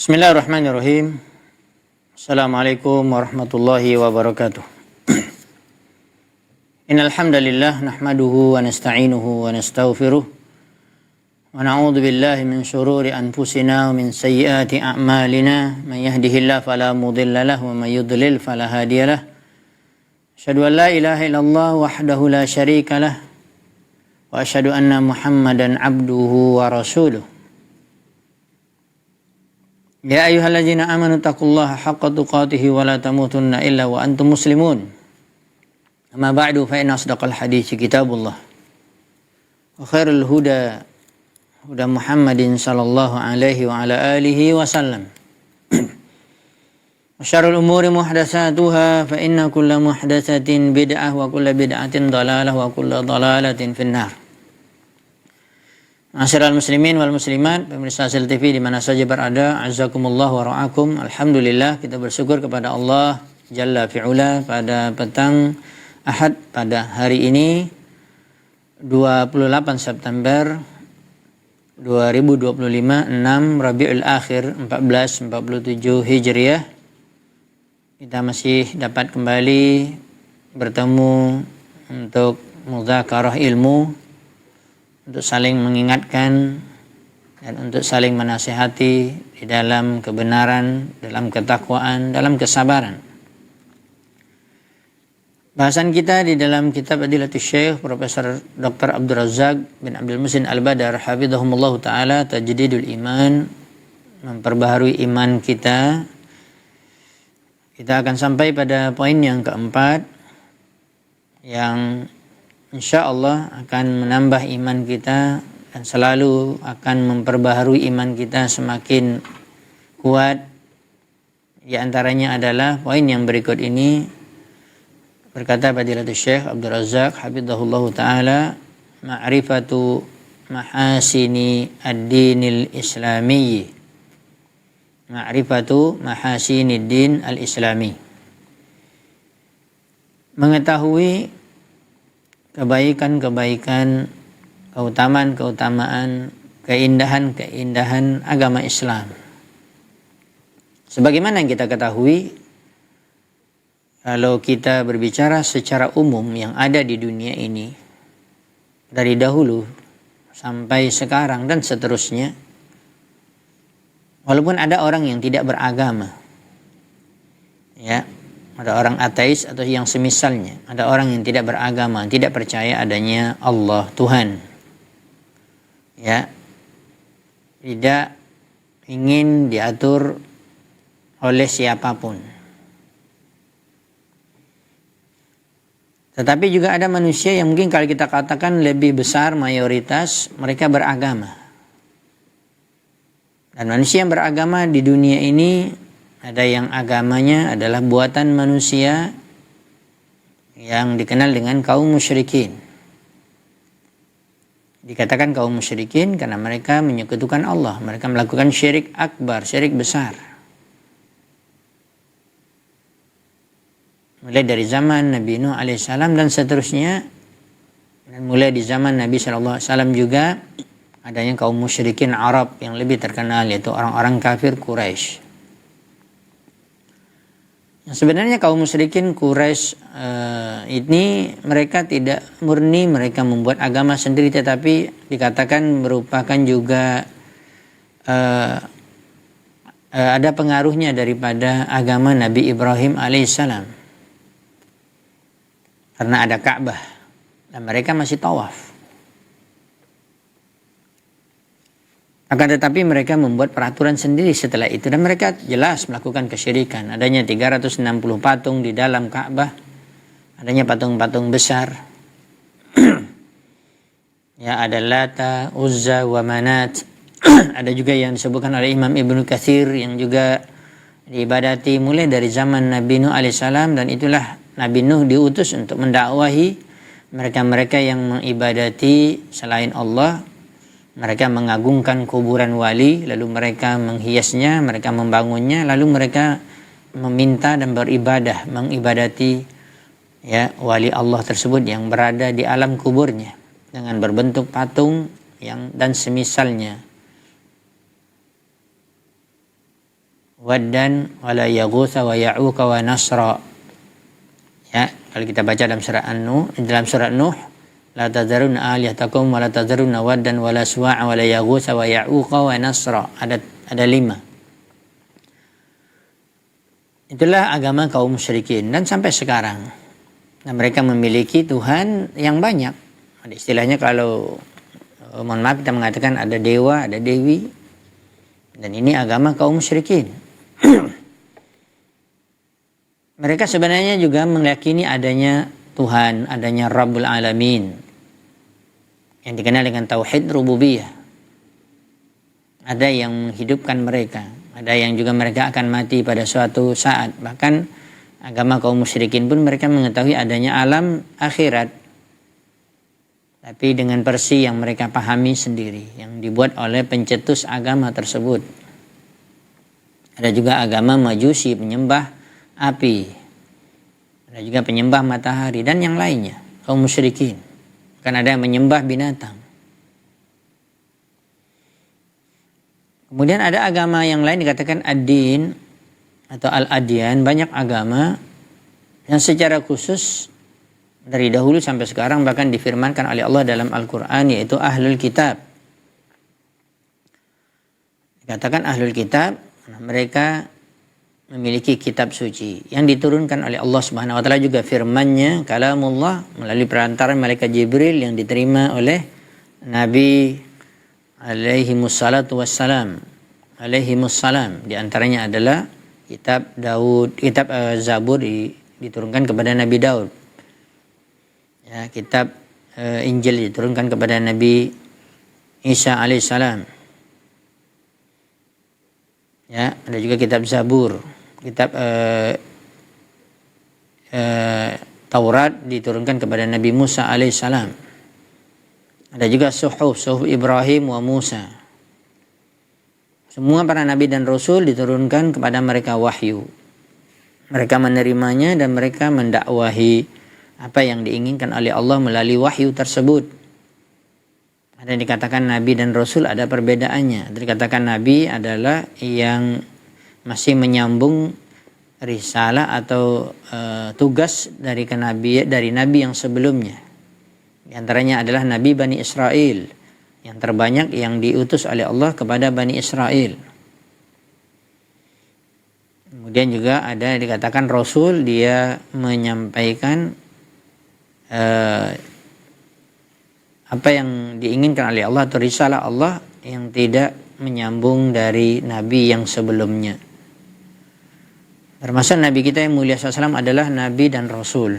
Bismillahirrahmanirrahim. Assalamualaikum warahmatullahi wabarakatuh. Innal hamdalillah nahmaduhu wa nasta'inuhu wa nastaghfiruh wa na'udzu billahi min shururi anfusina wa min sayyiati a'malina. Man yahdihillahu fala mudilla lahu wa man yudlil fala hadiyalah. Asyhadu an la ilaha illallah wahdahu la syarika lah wa asyhadu anna Muhammadan abduhu wa rasuluh. Ya ayyuhalladzina amanu taqullaha haqqa tuqatih wa la tamutunna illa wa antum muslimun. Amma ba'du fa inna asdaqal hadits kitabullah. Wa khairul huda Muhammadin sallallahu alaihi wa ala alihi wasallam. Wa syarrul umuri muhdatsatuha fa inna kulla muhdatsatin bid'ah wa kulla bid'atin dhalalah wa kulla dhalalatin finnar. Ma'asyiral muslimin wal muslimat, pemirsa Hasil TV di mana saja berada, azzakumullah wa ra'akum. Alhamdulillah, kita bersyukur kepada Allah Jalla fi'ula pada petang Ahad pada hari ini 28 September 2025, 6 Rabiul Akhir 1447 Hijriah. Kita masih dapat kembali bertemu untuk mudzakarah ilmu, untuk saling mengingatkan dan untuk saling menasihati di dalam kebenaran, dalam ketakwaan, dalam kesabaran. Bahasan kita di dalam kitab Adillatus Syekh Profesor Dr. Abdul Razak bin Abdul Muhsin Al-Badar hafizahumullah ta'ala, Tajdidul Iman, memperbaharui iman kita. Kita akan sampai pada poin yang keempat yang insya Allah akan menambah iman kita dan selalu akan memperbaharui iman kita semakin kuat. Di antaranya adalah poin yang berikut ini. Berkata Fadilatul Syekh Abdul Razak hafizahullahu ta'ala, ma'rifatu mahasini ad-dinil islamiyyi. Ma'rifatu mahasini ad-din al-islami. Mengetahui kebaikan-kebaikan, keutamaan-keutamaan, keindahan-keindahan agama Islam. Sebagaimana yang kita ketahui, kalau kita berbicara secara umum yang ada di dunia ini, dari dahulu sampai sekarang dan seterusnya, walaupun ada orang yang tidak beragama, ya, ada orang ateis atau yang semisalnya, ada orang yang tidak beragama, tidak percaya adanya Allah Tuhan, ya, tidak ingin diatur oleh siapapun. Tetapi juga ada manusia yang mungkin kalau kita katakan lebih besar mayoritas mereka beragama. Dan manusia yang beragama di dunia ini ada yang agamanya adalah buatan manusia yang dikenal dengan kaum musyrikin. Dikatakan kaum musyrikin karena mereka menyekutukan Allah. Mereka melakukan syirik akbar, syirik besar. Mulai dari zaman Nabi Nuh alaihissalam dan seterusnya. Dan mulai di zaman Nabi SAW juga adanya kaum musyrikin Arab yang lebih terkenal, yaitu orang-orang kafir Quraisy. Sebenarnya kaum musyrikin Quraisy ini mereka tidak murni mereka membuat agama sendiri, tetapi dikatakan merupakan juga ada pengaruhnya daripada agama Nabi Ibrahim alaihissalam. Karena ada Ka'bah dan mereka masih tawaf. Akan tetapi mereka membuat peraturan sendiri setelah itu dan mereka jelas melakukan kesyirikan. Adanya 360 patung di dalam Ka'bah, adanya patung-patung besar. Ya, ada Lata, Uzza, wa Manat. Ada juga yang disebutkan oleh Imam Ibnu Katsir yang juga diibadati mulai dari zaman Nabi Nuh alaihissalam, dan itulah Nabi Nuh diutus untuk mendakwahi mereka-mereka yang mengibadati selain Allah. Mereka mengagungkan kuburan wali, lalu mereka menghiasnya, mereka membangunnya, lalu mereka meminta dan beribadah, mengibadati ya wali Allah tersebut yang berada di alam kuburnya dengan berbentuk patung yang dan semisalnya. waddan wala yaghutsa wa ya'uqa wa nasra. Ya, kalau kita baca dalam surat Nuh, la tadzarunna alihatakum wa la tadzarunna waddan wa la suwa'a wa la yaghutsa wa ya'uqa wa nasra. Ada 5. Itulah agama kaum musyrikin dan sampai sekarang. Nah, mereka memiliki Tuhan yang banyak. Ada istilahnya kalau mohon maaf kita mengatakan ada dewa, ada dewi. Dan ini agama kaum musyrikin. Mereka sebenarnya juga meyakini adanya Tuhan, adanya Rabbul Alamin yang dikenal dengan tauhid rububiyah. Ada yang menghidupkan mereka, ada yang juga mereka akan mati pada suatu saat. Bahkan agama kaum musyrikin pun mereka mengetahui adanya alam akhirat, tapi dengan versi yang mereka pahami sendiri, yang dibuat oleh pencetus agama tersebut. Ada juga agama Majusi, penyembah api, ada juga penyembah matahari dan yang lainnya, kaum musyrikin. Kan ada yang menyembah binatang. Kemudian ada agama yang lain dikatakan ad-din atau al-adyan. Banyak agama yang secara khusus dari dahulu sampai sekarang bahkan difirmankan oleh Allah dalam Al-Quran, yaitu ahlul kitab. Dikatakan ahlul kitab, mereka memiliki kitab suci yang diturunkan oleh Allah Subhanahu wa taala, juga firman-Nya kalamullah melalui perantara malaikat Jibril yang diterima oleh Nabi alaihi wassalatu wassalam. Di antaranya adalah kitab Daud, kitab Zabur diturunkan kepada Nabi Daud. Ya, kitab Injil diturunkan kepada Nabi Isa alaihissalam. Ya, ada juga kitab Zabur, kitab Taurat diturunkan kepada Nabi Musa alaihissalam. Ada juga suhuf Ibrahim wa Musa. Semua para nabi dan rasul diturunkan kepada mereka wahyu. Mereka menerimanya dan mereka mendakwahi apa yang diinginkan oleh Allah melalui wahyu tersebut. Ada yang dikatakan nabi dan rasul ada perbedaannya. Dikatakan nabi adalah yang masih menyambung risalah atau tugas dari nabi yang sebelumnya. Di antaranya adalah nabi Bani Israel yang terbanyak yang diutus oleh Allah kepada Bani Israel. Kemudian juga ada yang dikatakan rasul, dia menyampaikan apa yang diinginkan oleh Allah atau risalah Allah yang tidak menyambung dari nabi yang sebelumnya. Termasuk nabi kita yang mulia SAW adalah nabi dan rasul.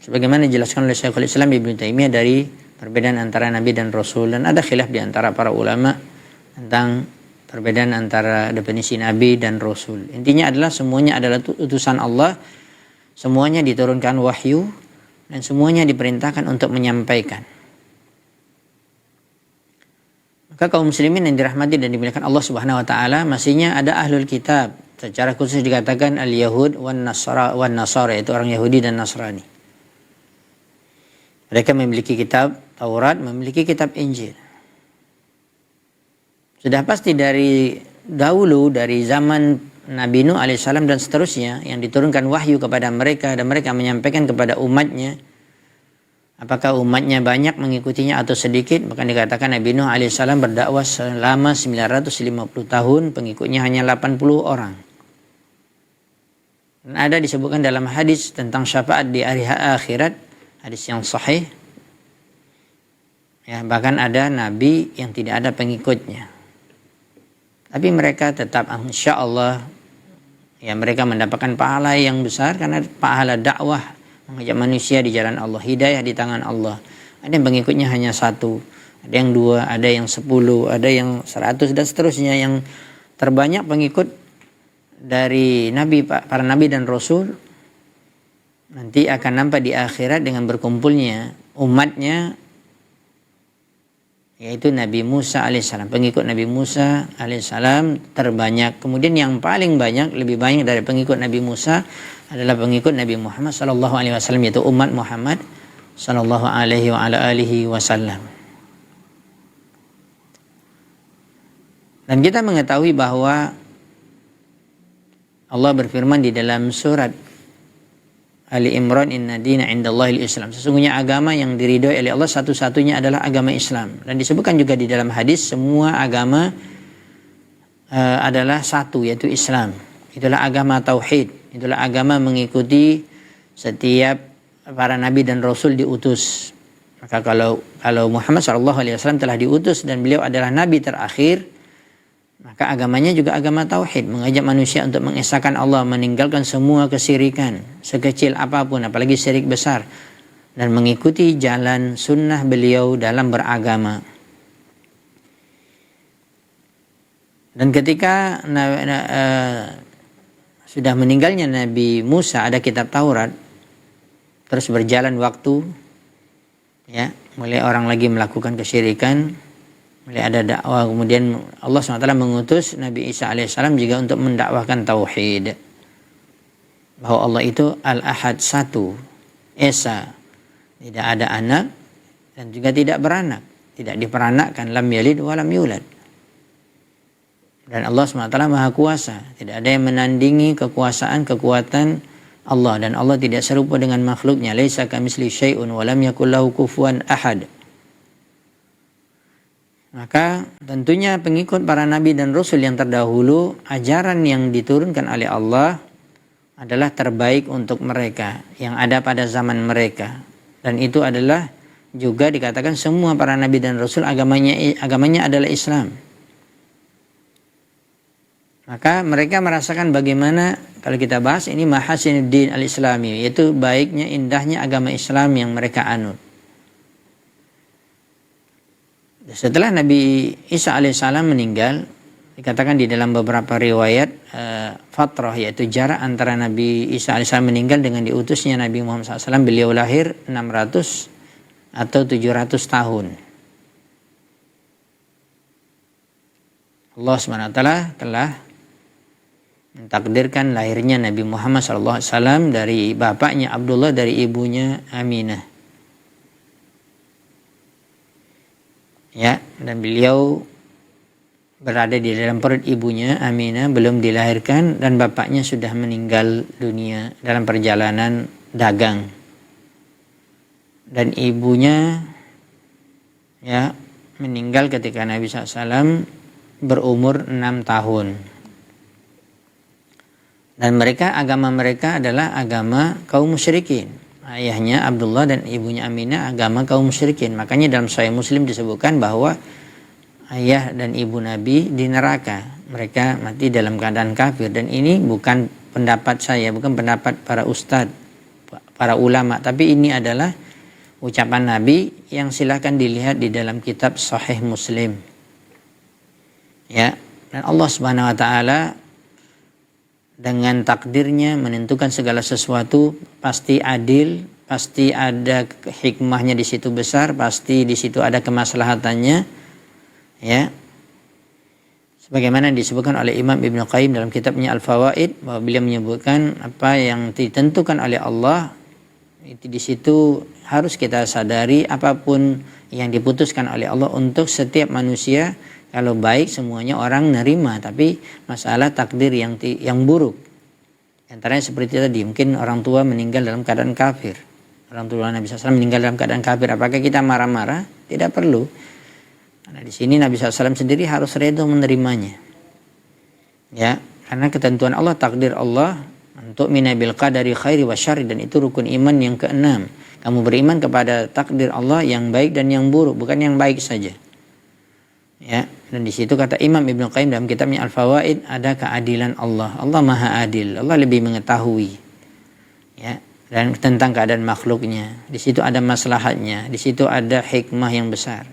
Sebagaimana dijelaskan oleh Syekhul Islam Ibnu Taimiyah dari perbedaan antara nabi dan rasul, dan ada khilaf di antara para ulama tentang perbedaan antara definisi nabi dan rasul. Intinya adalah semuanya adalah utusan Allah, semuanya diturunkan wahyu dan semuanya diperintahkan untuk menyampaikan. Maka kaum muslimin yang dirahmati dan dimuliakan Allah Subhanahu wa taala, masihnya ada ahlul kitab. Secara khusus dikatakan al-Yahud wan Nasara, yaitu orang Yahudi dan Nasrani. Mereka memiliki kitab Taurat, memiliki kitab Injil. Sudah pasti dari dahulu, dari zaman Nabi Nuh alaihissalam dan seterusnya, yang diturunkan wahyu kepada mereka dan mereka menyampaikan kepada umatnya. Apakah umatnya banyak mengikutinya atau sedikit? Bahkan dikatakan Nabi Nuh alaihissalam berdakwah selama 950 tahun, pengikutnya hanya 80 orang. Dan ada disebutkan dalam hadis tentang syafaat di hari akhirat, hadis yang sahih. Ya, bahkan ada nabi yang tidak ada pengikutnya. Tapi mereka tetap insya Allah, ya, mereka mendapatkan pahala yang besar karena pahala dakwah, mengajak manusia di jalan Allah, hidayah di tangan Allah. Ada yang pengikutnya hanya 1, ada yang 2, ada yang 10, ada yang 100 dan seterusnya. Yang terbanyak pengikut dari nabi, para nabi dan rasul nanti akan nampak di akhirat dengan berkumpulnya umatnya, yaitu Nabi Musa alaihissalam. Pengikut Nabi Musa alaihissalam terbanyak. Kemudian yang paling banyak, lebih banyak dari pengikut Nabi Musa adalah pengikut Nabi Muhammad sallallahu alaihi wasallam, yaitu umat Muhammad sallallahu alaihi wa ala alihi wasallam. Dan kita mengetahui bahwa Allah berfirman di dalam surat Ali Imran, inna dina indallahil Islam. Sesungguhnya agama yang diridhoi oleh Allah satu-satunya adalah agama Islam. Dan disebutkan juga di dalam hadis semua agama adalah satu, yaitu Islam. Itulah agama tauhid. Itulah agama mengikuti setiap para nabi dan rasul diutus. Maka kalau Muhammad SAW telah diutus dan beliau adalah nabi terakhir, maka agamanya juga agama tauhid, mengajak manusia untuk mengesahkan Allah, meninggalkan semua kesyirikan, sekecil apapun, apalagi syirik besar, dan mengikuti jalan sunnah beliau dalam beragama. Dan ketika sudah meninggalnya Nabi Musa, ada kitab Taurat, terus berjalan waktu, ya, mulai orang lagi melakukan kesyirikan, mulai ada dakwah, kemudian Allah SWT mengutus Nabi Isa alaihissalam juga untuk mendakwahkan tauhid, bahwa Allah itu Al-Ahad, satu, Esa, tidak ada anak dan juga tidak beranak, tidak diperanakkan, lam yalid wa lam yulad. Dan Allah SWT Maha Kuasa, tidak ada yang menandingi kekuasaan, kekuatan Allah, dan Allah tidak serupa dengan makhluknya. Laisa kamitsli syai'un wa lam yakul lahu kufuwan ahad. Maka tentunya pengikut para nabi dan rasul yang terdahulu, ajaran yang diturunkan oleh Allah adalah terbaik untuk mereka yang ada pada zaman mereka. Dan itu adalah juga dikatakan semua para nabi dan rasul agamanya adalah Islam. Maka mereka merasakan bagaimana, kalau kita bahas ini mahasinuddin al-islami, yaitu baiknya, indahnya agama Islam yang mereka anut. Setelah Nabi Isa alaihissalam meninggal, dikatakan di dalam beberapa riwayat fatrah, yaitu jarak antara Nabi Isa alaihissalam meninggal dengan diutusnya Nabi Muhammad SAW, beliau lahir 600 atau 700 tahun. Allah SWT telah mentakdirkan lahirnya Nabi Muhammad SAW dari bapaknya Abdullah, dari ibunya Aminah. Ya, dan beliau berada di dalam perut ibunya Aminah, belum dilahirkan, dan bapaknya sudah meninggal dunia dalam perjalanan dagang. Dan ibunya ya meninggal ketika Nabi SAW berumur 6 tahun. Dan agama mereka adalah agama kaum musyrikin. Ayahnya Abdullah dan ibunya Aminah agama kaum musyrikin. Makanya dalam Sahih Muslim disebutkan bahwa ayah dan ibu Nabi di neraka, mereka mati dalam keadaan kafir. Dan ini bukan pendapat saya, bukan pendapat para ustadz, para ulama, tapi ini adalah ucapan Nabi yang silakan dilihat di dalam kitab Sahih Muslim. Ya, dan Allah Subhanahu wa taala dengan takdirnya menentukan segala sesuatu, pasti adil, pasti ada hikmahnya di situ besar, pasti di situ ada kemaslahatannya, ya. Sebagaimana disebutkan oleh Imam Ibnu Qayyim dalam kitabnya Al-Fawaid, bahwa beliau menyebutkan apa yang ditentukan oleh Allah itu di situ harus kita sadari, apapun yang diputuskan oleh Allah untuk setiap manusia. Kalau baik semuanya orang nerima, tapi masalah takdir yang buruk. Antaranya seperti tadi, mungkin orang tua meninggal dalam keadaan kafir. Orang tua Nabi SAW meninggal dalam keadaan kafir. Apakah kita marah-marah? Tidak perlu. Karena di sini Nabi SAW sendiri harus redha menerimanya. Ya, karena ketentuan Allah, takdir Allah, untuk minabil qadari khairi wa syarri, dan itu rukun iman yang keenam. Kamu beriman kepada takdir Allah yang baik dan yang buruk, bukan yang baik saja. Ya, dan di situ kata Imam Ibnu Qayyim dalam kitabnya Al-Fawaid, ada keadilan Allah. Allah Maha Adil. Allah lebih mengetahui. Ya, dan tentang keadaan makhluknya. Di situ ada maslahatnya, di situ ada hikmah yang besar.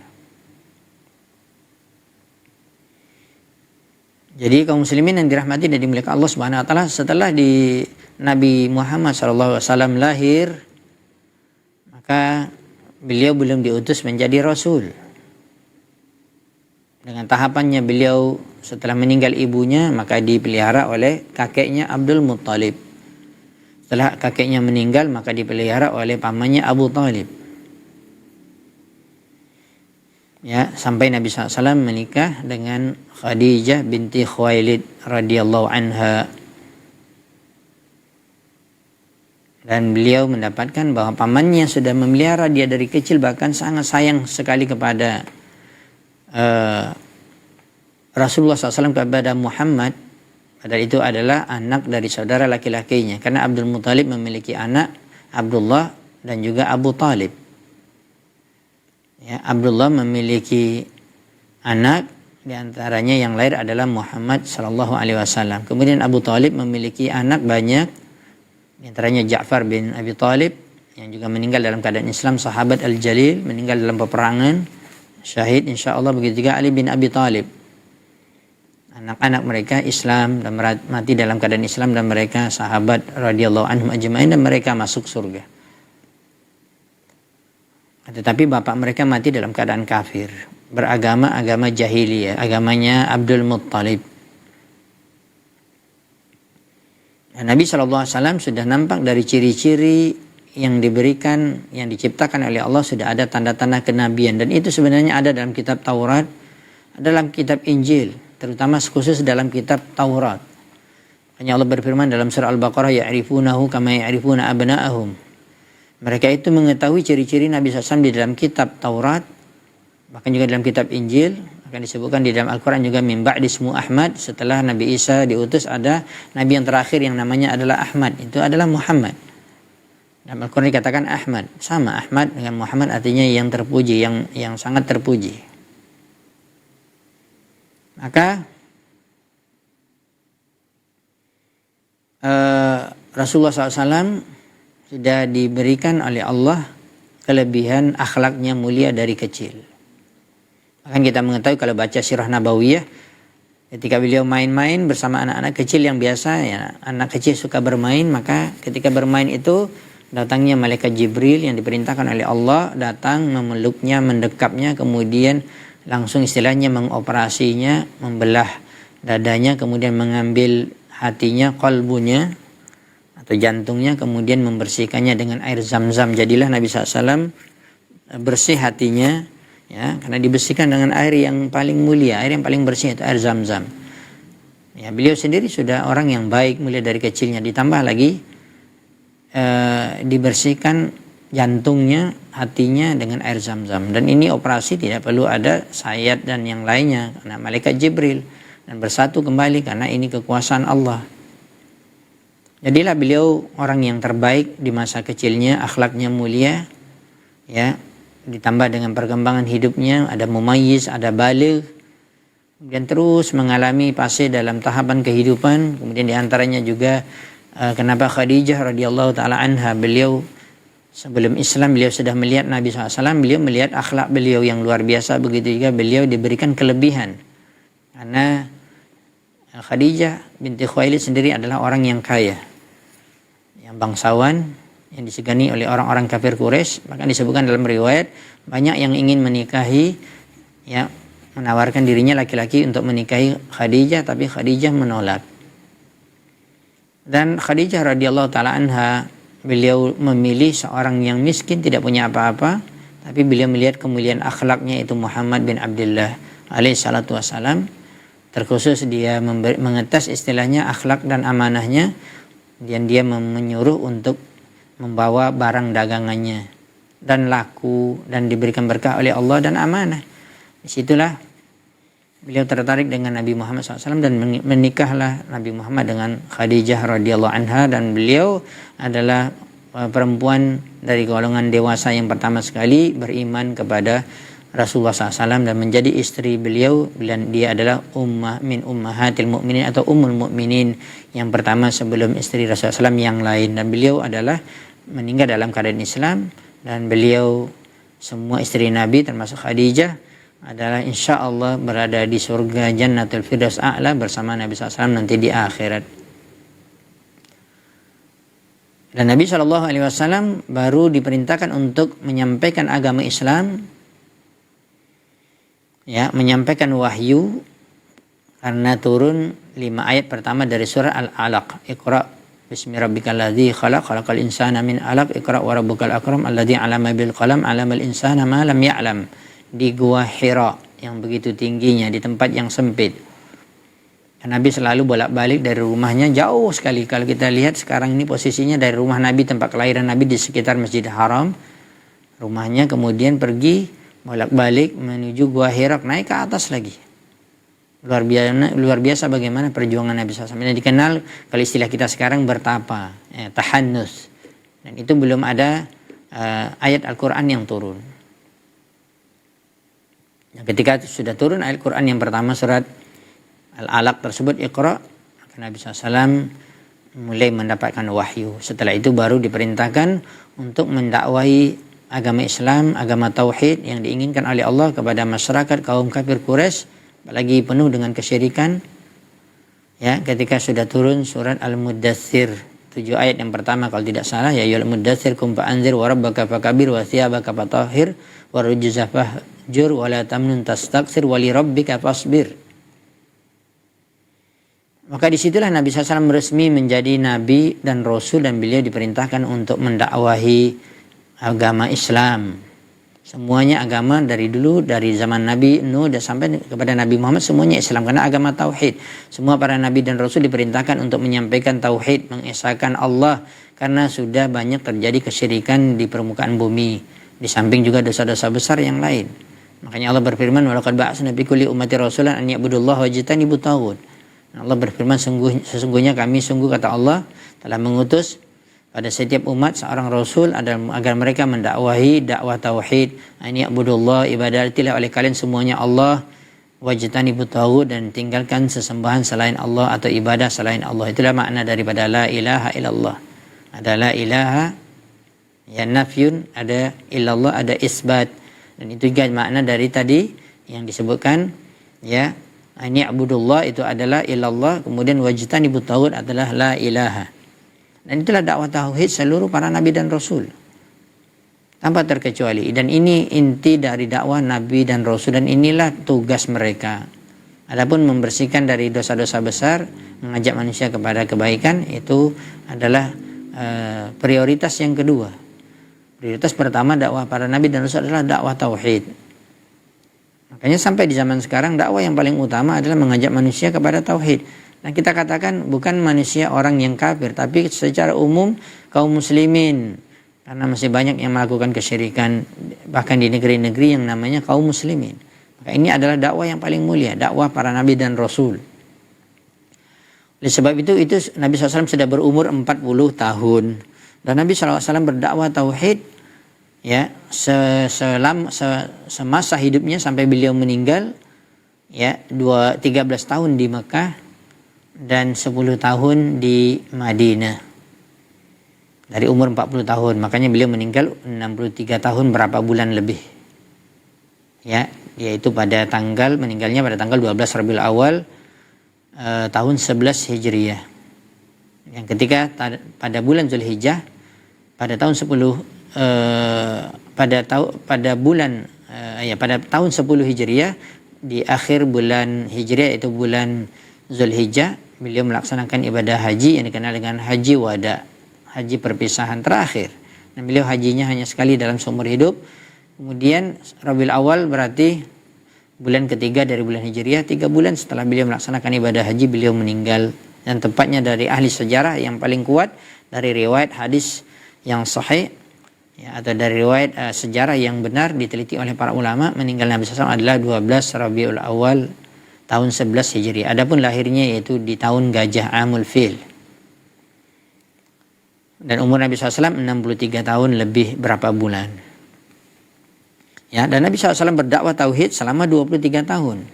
Jadi kaum muslimin yang dirahmati dan dimuliakan Allah Subhanahu wa taala, setelah di Nabi Muhammad SAW lahir, maka beliau belum diutus menjadi rasul. Dengan tahapannya beliau setelah meninggal ibunya, maka dipelihara oleh kakeknya Abdul Muttalib. Setelah kakeknya meninggal, maka dipelihara oleh pamannya Abu Talib. Ya, sampai Nabi SAW menikah dengan Khadijah binti Khuwailid radhiyallahu anha. Dan beliau mendapatkan bahwa pamannya sudah memelihara dia dari kecil, bahkan sangat sayang sekali kepada Rasulullah SAW, kepada Muhammad. Padahal itu adalah anak dari saudara laki-lakinya. Karena Abdul Muthalib memiliki anak Abdullah dan juga Abu Talib. Ya, Abdullah memiliki anak, diantaranya yang lahir adalah Muhammad SAW. Kemudian Abu Talib memiliki anak banyak, di antaranya Ja'far bin Abi Talib yang juga meninggal dalam keadaan Islam, sahabat Al-Jalil, meninggal dalam peperangan, syahid insyaallah. Begitu juga Ali bin Abi Talib. Anak-anak mereka Islam dan mati dalam keadaan Islam, dan mereka sahabat radhiyallahu anhum ajma'in, dan mereka masuk surga. Tetapi bapak mereka mati dalam keadaan kafir, beragama agama jahiliyah, agamanya Abdul Muttalib. Nabi SAW sudah nampak dari ciri-ciri yang diberikan, yang diciptakan oleh Allah, sudah ada tanda-tanda kenabian. Dan itu sebenarnya ada dalam kitab Taurat, dalam kitab Injil, terutama khusus dalam kitab Taurat. Hanya Allah berfirman dalam surah Al-Baqarah, ya'rifunahu kama ya'rifuna abna'ahum. Mereka itu mengetahui ciri-ciri Nabi SAW di dalam kitab Taurat, bahkan juga dalam kitab Injil. Akan disebutkan di dalam Al-Quran juga min ba'di ismu Ahmad, setelah Nabi Isa diutus ada Nabi yang terakhir yang namanya adalah Ahmad, itu adalah Muhammad. Dalam Al-Quran dikatakan Ahmad, sama Ahmad dengan Muhammad artinya yang terpuji, yang sangat terpuji. Maka Rasulullah SAW sudah diberikan oleh Allah kelebihan akhlaknya mulia dari kecil. Bahkan kita mengetahui kalau baca sirah nabawiyah, ketika beliau main-main bersama anak-anak kecil yang biasa, ya, anak kecil suka bermain, maka ketika bermain itu datangnya malaikat Jibril yang diperintahkan oleh Allah, datang memeluknya, mendekapnya, kemudian langsung istilahnya mengoperasinya, membelah dadanya, kemudian mengambil hatinya, qalbunya atau jantungnya, kemudian membersihkannya dengan air zam-zam. Jadilah Nabi SAW bersih hatinya, ya, karena dibersihkan dengan air yang paling mulia, air yang paling bersih itu air zam-zam. Ya, beliau sendiri sudah orang yang baik mulia dari kecilnya, ditambah lagi dibersihkan jantungnya, hatinya dengan air zam-zam. Dan ini operasi tidak perlu ada sayat dan yang lainnya, karena malaikat Jibril, dan bersatu kembali karena ini kekuasaan Allah. Jadilah beliau orang yang terbaik di masa kecilnya, akhlaknya mulia, ya. Ditambah dengan perkembangan hidupnya, ada mumayyiz, ada baligh, kemudian terus mengalami fase dalam tahapan kehidupan. Kemudian diantaranya juga kenapa Khadijah radhiyallahu taala anha, beliau sebelum Islam beliau sudah melihat Nabi SAW, beliau melihat akhlak beliau yang luar biasa. Begitu juga beliau diberikan kelebihan, karena Khadijah binti Khuwailid sendiri adalah orang yang kaya, yang bangsawan, yang disegani oleh orang-orang kafir Quraisy. Bahkan disebutkan dalam riwayat banyak yang ingin menikahi, ya, menawarkan dirinya laki-laki untuk menikahi Khadijah, tapi Khadijah menolak. Dan Khadijah radhiyallahu taala anha, beliau memilih seorang yang miskin, tidak punya apa-apa, tapi beliau melihat kemuliaan akhlaknya, itu Muhammad bin Abdullah alaihi salatu wassalam. Terkhusus dia mengetes istilahnya akhlak dan amanahnya, dan dia menyuruh untuk membawa barang dagangannya dan laku dan diberikan berkah oleh Allah dan amanah. Disitulah beliau tertarik dengan Nabi Muhammad SAW dan menikahlah Nabi Muhammad dengan Khadijah radhiyallahu anha. Dan beliau adalah perempuan dari golongan dewasa yang pertama sekali beriman kepada Rasulullah SAW dan menjadi istri beliau. Dan dia adalah ummah min ummahatil mu'minin atau ummul mu'minin yang pertama sebelum istri Rasulullah SAW yang lain. Dan beliau adalah meninggal dalam keadaan Islam, dan beliau semua istri Nabi termasuk Khadijah adalah insya Allah berada di surga Jannatul Firdaus A'la bersama Nabi SAW nanti di akhirat. Dan Nabi SAW baru diperintahkan untuk menyampaikan agama Islam, ya, menyampaikan wahyu, karena turun 5 ayat pertama dari surah Al-Alaq. Iqra bismi rabbikal ladzi khalaq, khalaqal insana min 'alaq, iqra wa rabbukal akram alladzi 'allama bil qalam 'allamal insana ma lam ya'lam. Di gua Hira yang begitu tingginya, di tempat yang sempit. Nabi selalu bolak-balik dari rumahnya jauh sekali. Kalau kita lihat sekarang ini posisinya dari rumah Nabi, tempat kelahiran Nabi di sekitar Masjidil Haram, rumahnya, kemudian pergi bolak-balik menuju Gua Hira, naik ke atas lagi. Luar biasa bagaimana perjuangan Nabi SAW. Ini dikenal kalau istilah kita sekarang bertapa, tahannus. Dan itu belum ada ayat Al-Quran yang turun. Ketika sudah turun ayat Al-Quran yang pertama, surat Al-Alaq tersebut, Iqra, maka Nabi SAW mulai mendapatkan wahyu. Setelah itu baru diperintahkan untuk mendakwahi agama Islam, agama Tauhid yang diinginkan oleh Allah kepada masyarakat kaum kafir Quraisy, apalagi penuh dengan kesyirikan. Ya, ketika sudah turun surat Al-Muddatsir, 7 ayat yang pertama kalau tidak salah, ya ayyuhal muddatsir qum fa'anzir wa rabbaka fakabir wa thiyabaka fatahhir wa rujza fahjur wa la tamnun tastakthir wa li rabbika fasbir. Maka disitulah Nabi SAW resmi menjadi Nabi dan Rasul, dan beliau diperintahkan untuk mendakwahi agama Islam. Semuanya agama dari dulu, dari zaman Nabi Nuh dan sampai kepada Nabi Muhammad, semuanya Islam karena agama Tauhid. Semua para Nabi dan Rasul diperintahkan untuk menyampaikan Tauhid, mengesahkan Allah, karena sudah banyak terjadi kesyirikan di permukaan bumi. Di samping juga dosa-dosa besar yang lain. Makanya Allah berfirman, walaqad ba'atsna fi kulli ummati rasulan an ya'budullaha wajtanibut taghut. Allah berfirman, sesungguhnya kami, kata Allah, telah mengutus pada setiap umat seorang rasul agar mereka mendakwahi dakwah tauhid. Ini abudullah, ibadatilah oleh kalian semuanya Allah, wajtanibut taghut, dan tinggalkan sesembahan selain Allah atau ibadah selain Allah. Itulah makna daripada la ilaha illallah. Ada la ilaha, ya nafyun, ada illallah, ada isbat. Dan itu juga makna dari tadi yang disebutkan, ya. Ini abudullah itu adalah ilallah, kemudian wajtanibut taghut adalah la ilaha. Dan itulah dakwah tauhid seluruh para nabi dan rasul tanpa terkecuali. Dan ini inti dari dakwah nabi dan rasul, dan inilah tugas mereka. Adapun membersihkan dari dosa-dosa besar, mengajak manusia kepada kebaikan, itu adalah prioritas yang kedua. Prioritas pertama dakwah para nabi dan rasul adalah dakwah tauhid. Makanya sampai di zaman sekarang dakwah yang paling utama adalah mengajak manusia kepada tauhid. Nah, kita katakan bukan manusia orang yang kafir, tapi secara umum kaum muslimin, karena masih banyak yang melakukan kesyirikan bahkan di negeri-negeri yang namanya kaum muslimin. Maka ini adalah dakwah yang paling mulia, dakwah para nabi dan rasul. Oleh sebab itu Nabi SAW sudah berumur 40 tahun, dan Nabi SAW berdakwah tauhid, ya, semasa hidupnya sampai beliau meninggal, ya, 13 tahun di Mekah dan 10 tahun di Madinah. Dari umur 40 tahun, makanya beliau meninggal 63 tahun berapa bulan lebih. Ya, yaitu meninggalnya pada tanggal 12 Rabiul Awal tahun 11 Hijriah. Yang ketika pada bulan Zulhijjah pada tahun 10 pada tahun 10 Hijriah, di akhir bulan Hijriah itu bulan Zulhijjah, beliau melaksanakan ibadah haji yang dikenal dengan haji wada, haji perpisahan terakhir. Dan beliau hajinya hanya sekali dalam seumur hidup. Kemudian Rabiul Awal berarti bulan ketiga dari bulan Hijriah, 3 bulan setelah beliau melaksanakan ibadah haji, beliau meninggal. Dan tepatnya dari ahli sejarah yang paling kuat, dari riwayat hadis yang sahih, ya, atau dari riwayat sejarah yang benar diteliti oleh para ulama, meninggal Nabi SAW adalah 12 Rabiul Awal tahun 11 Hijriah. Adapun lahirnya yaitu di tahun Gajah Amul Fil. Dan umur Nabi SAW 63 tahun lebih berapa bulan. Ya, dan Nabi SAW berdakwah tauhid selama 23 tahun.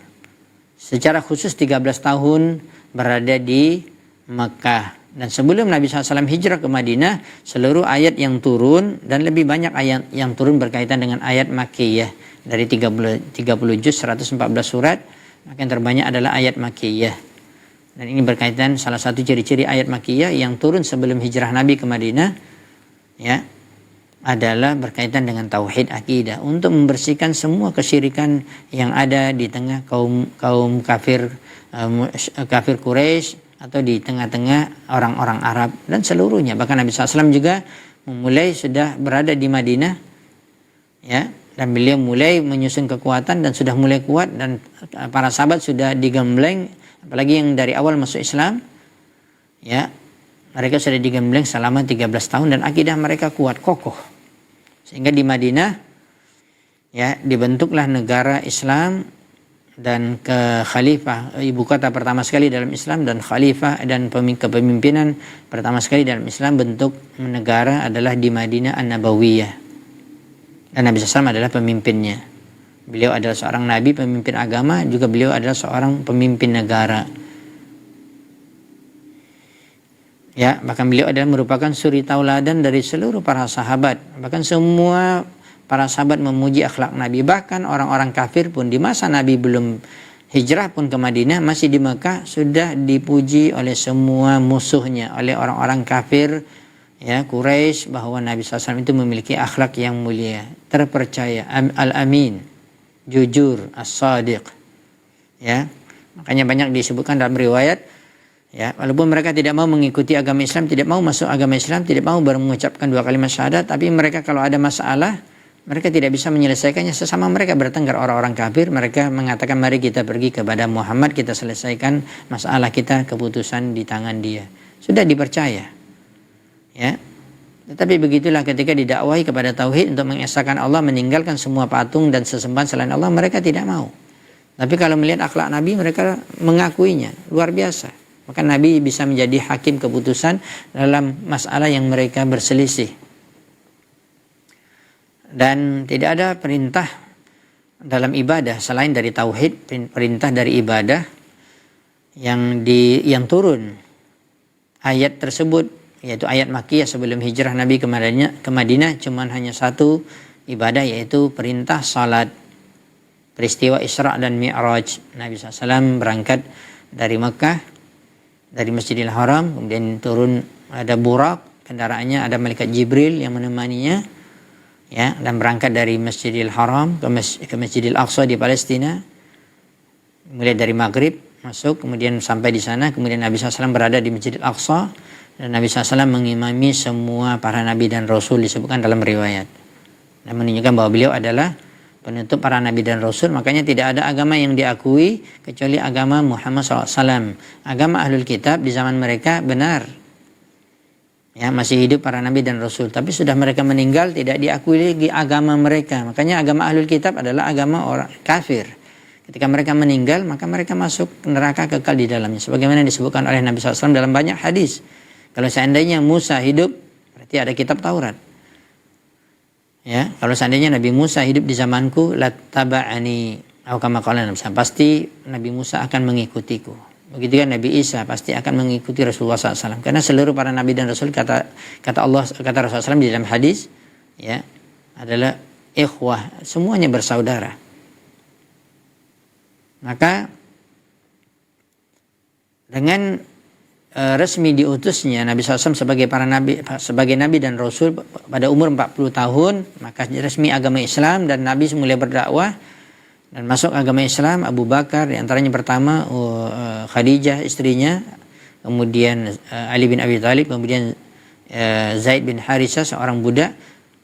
Secara khusus 13 tahun berada di Mekah. Dan sebelum Nabi SAW hijrah ke Madinah, seluruh ayat yang turun, dan lebih banyak ayat yang turun berkaitan dengan ayat Makkiyah. Dari 30 juz, 114 surat, maka yang terbanyak adalah ayat Makkiyah. Dan ini berkaitan, salah satu ciri-ciri ayat Makkiyah yang turun sebelum hijrah Nabi ke Madinah, ya, adalah berkaitan dengan tauhid akidah, untuk membersihkan semua kesyirikan yang ada di tengah kaum kafir Quraisy, atau di tengah-tengah orang-orang Arab dan seluruhnya. Bahkan Nabi SAW juga sudah berada di Madinah, ya, dan beliau mulai menyusun kekuatan dan sudah mulai kuat, dan para sahabat sudah digembleng Apalagi yang dari awal masuk Islam, ya, mereka sudah digembleng selama 13 tahun dan akidah mereka kuat, kokoh. Sehingga di Madinah, ya, dibentuklah negara Islam dan ke khalifah, ibu kota pertama sekali dalam Islam, dan khalifah dan kepemimpinan pertama sekali dalam Islam bentuk negara adalah di Madinah An-Nabawiyah. Dan Nabi SAW adalah pemimpinnya. Beliau adalah seorang nabi, pemimpin agama, juga beliau adalah seorang pemimpin negara. Ya, bahkan beliau adalah merupakan suri tauladan dari seluruh para sahabat. Bahkan semua para sahabat memuji akhlak Nabi. Bahkan orang-orang kafir pun di masa Nabi belum hijrah pun ke Madinah, masih di Mekah, sudah dipuji oleh semua musuhnya, oleh orang-orang kafir, ya, Quraisy, bahwa Nabi SAW itu memiliki akhlak yang mulia, terpercaya, al-amin, jujur, as-sadiq. Ya, makanya banyak disebutkan dalam riwayat, ya, walaupun mereka tidak mau mengikuti agama Islam, tidak mau masuk agama Islam, tidak mau baru mengucapkan 2 kalimat syahadat, tapi mereka kalau ada masalah, mereka tidak bisa menyelesaikannya sesama mereka bertengkar orang-orang kafir, mereka mengatakan mari kita pergi kepada Muhammad, kita selesaikan masalah kita, keputusan di tangan dia. Sudah dipercaya. Ya. Tetapi begitulah ketika didakwahi kepada tauhid untuk mengesahkan Allah, meninggalkan semua patung dan sesembahan selain Allah, mereka tidak mau. Tapi kalau melihat akhlak Nabi, mereka mengakuinya, luar biasa. Maka Nabi bisa menjadi hakim keputusan dalam masalah yang mereka berselisih. Dan tidak ada perintah dalam ibadah selain dari tauhid, perintah dari ibadah yang turun. Ayat tersebut, yaitu ayat Makkiyah sebelum hijrah Nabi ke Madinah, cuman hanya satu ibadah, yaitu perintah salat. Peristiwa Isra dan Mi'raj, Nabi SAW berangkat dari Mekah, dari Masjidil Haram, kemudian turun, ada burak, kendaraannya ada malaikat Jibril yang menemaninya, ya, dan berangkat dari Masjidil Haram ke Masjidil Aqsa di Palestina, mulai dari Maghrib masuk, kemudian sampai di sana, kemudian Nabi SAW berada di Masjidil Aqsa. Dan Nabi SAW mengimami semua para nabi dan rasul, disebutkan dalam riwayat. Dan menunjukkan bahwa beliau adalah penutup para nabi dan rasul. Makanya tidak ada agama yang diakui kecuali agama Muhammad SAW. Agama Ahlul Kitab di zaman mereka benar, ya, masih hidup para nabi dan rasul. Tapi sudah mereka meninggal, tidak diakui lagi agama mereka. Makanya agama Ahlul Kitab adalah agama orang kafir. Ketika mereka meninggal, maka mereka masuk neraka kekal di dalamnya. Sebagaimana disebutkan oleh Nabi SAW dalam banyak hadis. Kalau seandainya Musa hidup, berarti ada kitab Taurat. Ya, kalau seandainya Nabi Musa hidup di zamanku, lattaba'ani, atau kama qala Nabi, pasti Nabi Musa akan mengikutiku. Begitu kan Nabi Isa pasti akan mengikuti Rasulullah SAW. Karena seluruh para nabi dan rasul, kata Allah, kata Rasulullah SAW di dalam hadis, ya, adalah ikhwah, semuanya bersaudara. Maka dengan resmi diutusnya Nabi SAW sebagai nabi dan rasul pada umur 40 tahun, maka resmi agama Islam dan Nabi mulai berdakwah dan masuk agama Islam. Abu Bakar di antaranya pertama, Khadijah istrinya, kemudian Ali bin Abi Thalib, kemudian Zaid bin Harithah seorang budak,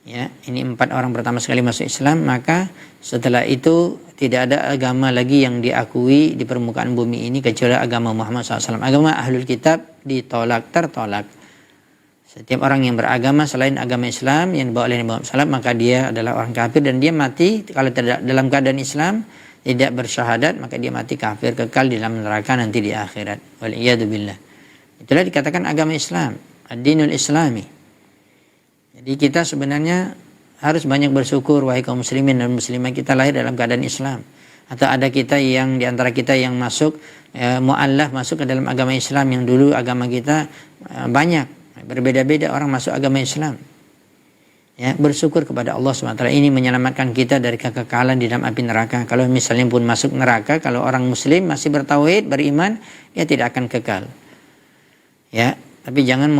ya, ini 4 orang pertama sekali masuk Islam. Maka setelah itu tidak ada agama lagi yang diakui di permukaan bumi ini kecuali agama Muhammad SAW. Agama Ahlul Kitab ditolak, tertolak. Setiap orang yang beragama selain agama Islam yang dibawa oleh Nabi Muhammad SAW, maka dia adalah orang kafir dan dia mati kalau tidak dalam keadaan Islam, tidak bersyahadat, maka dia mati kafir, kekal di dalam neraka nanti di akhirat. Waliyadzubillah. Itulah dikatakan agama Islam, ad-dinul Islami. Jadi kita sebenarnya harus banyak bersyukur, wahai kaum muslimin dan muslimah, kita lahir dalam keadaan Islam. Atau ada kita yang di antara kita yang masuk mu'allaf, masuk ke dalam agama Islam, yang dulu agama kita banyak, berbeda-beda orang masuk agama Islam. Ya, bersyukur kepada Allah SWT. Ini menyelamatkan kita dari kekekalan di dalam api neraka. Kalau misalnya pun masuk neraka, kalau orang muslim masih bertauhid, beriman, dia tidak akan kekal. Ya, tapi jangan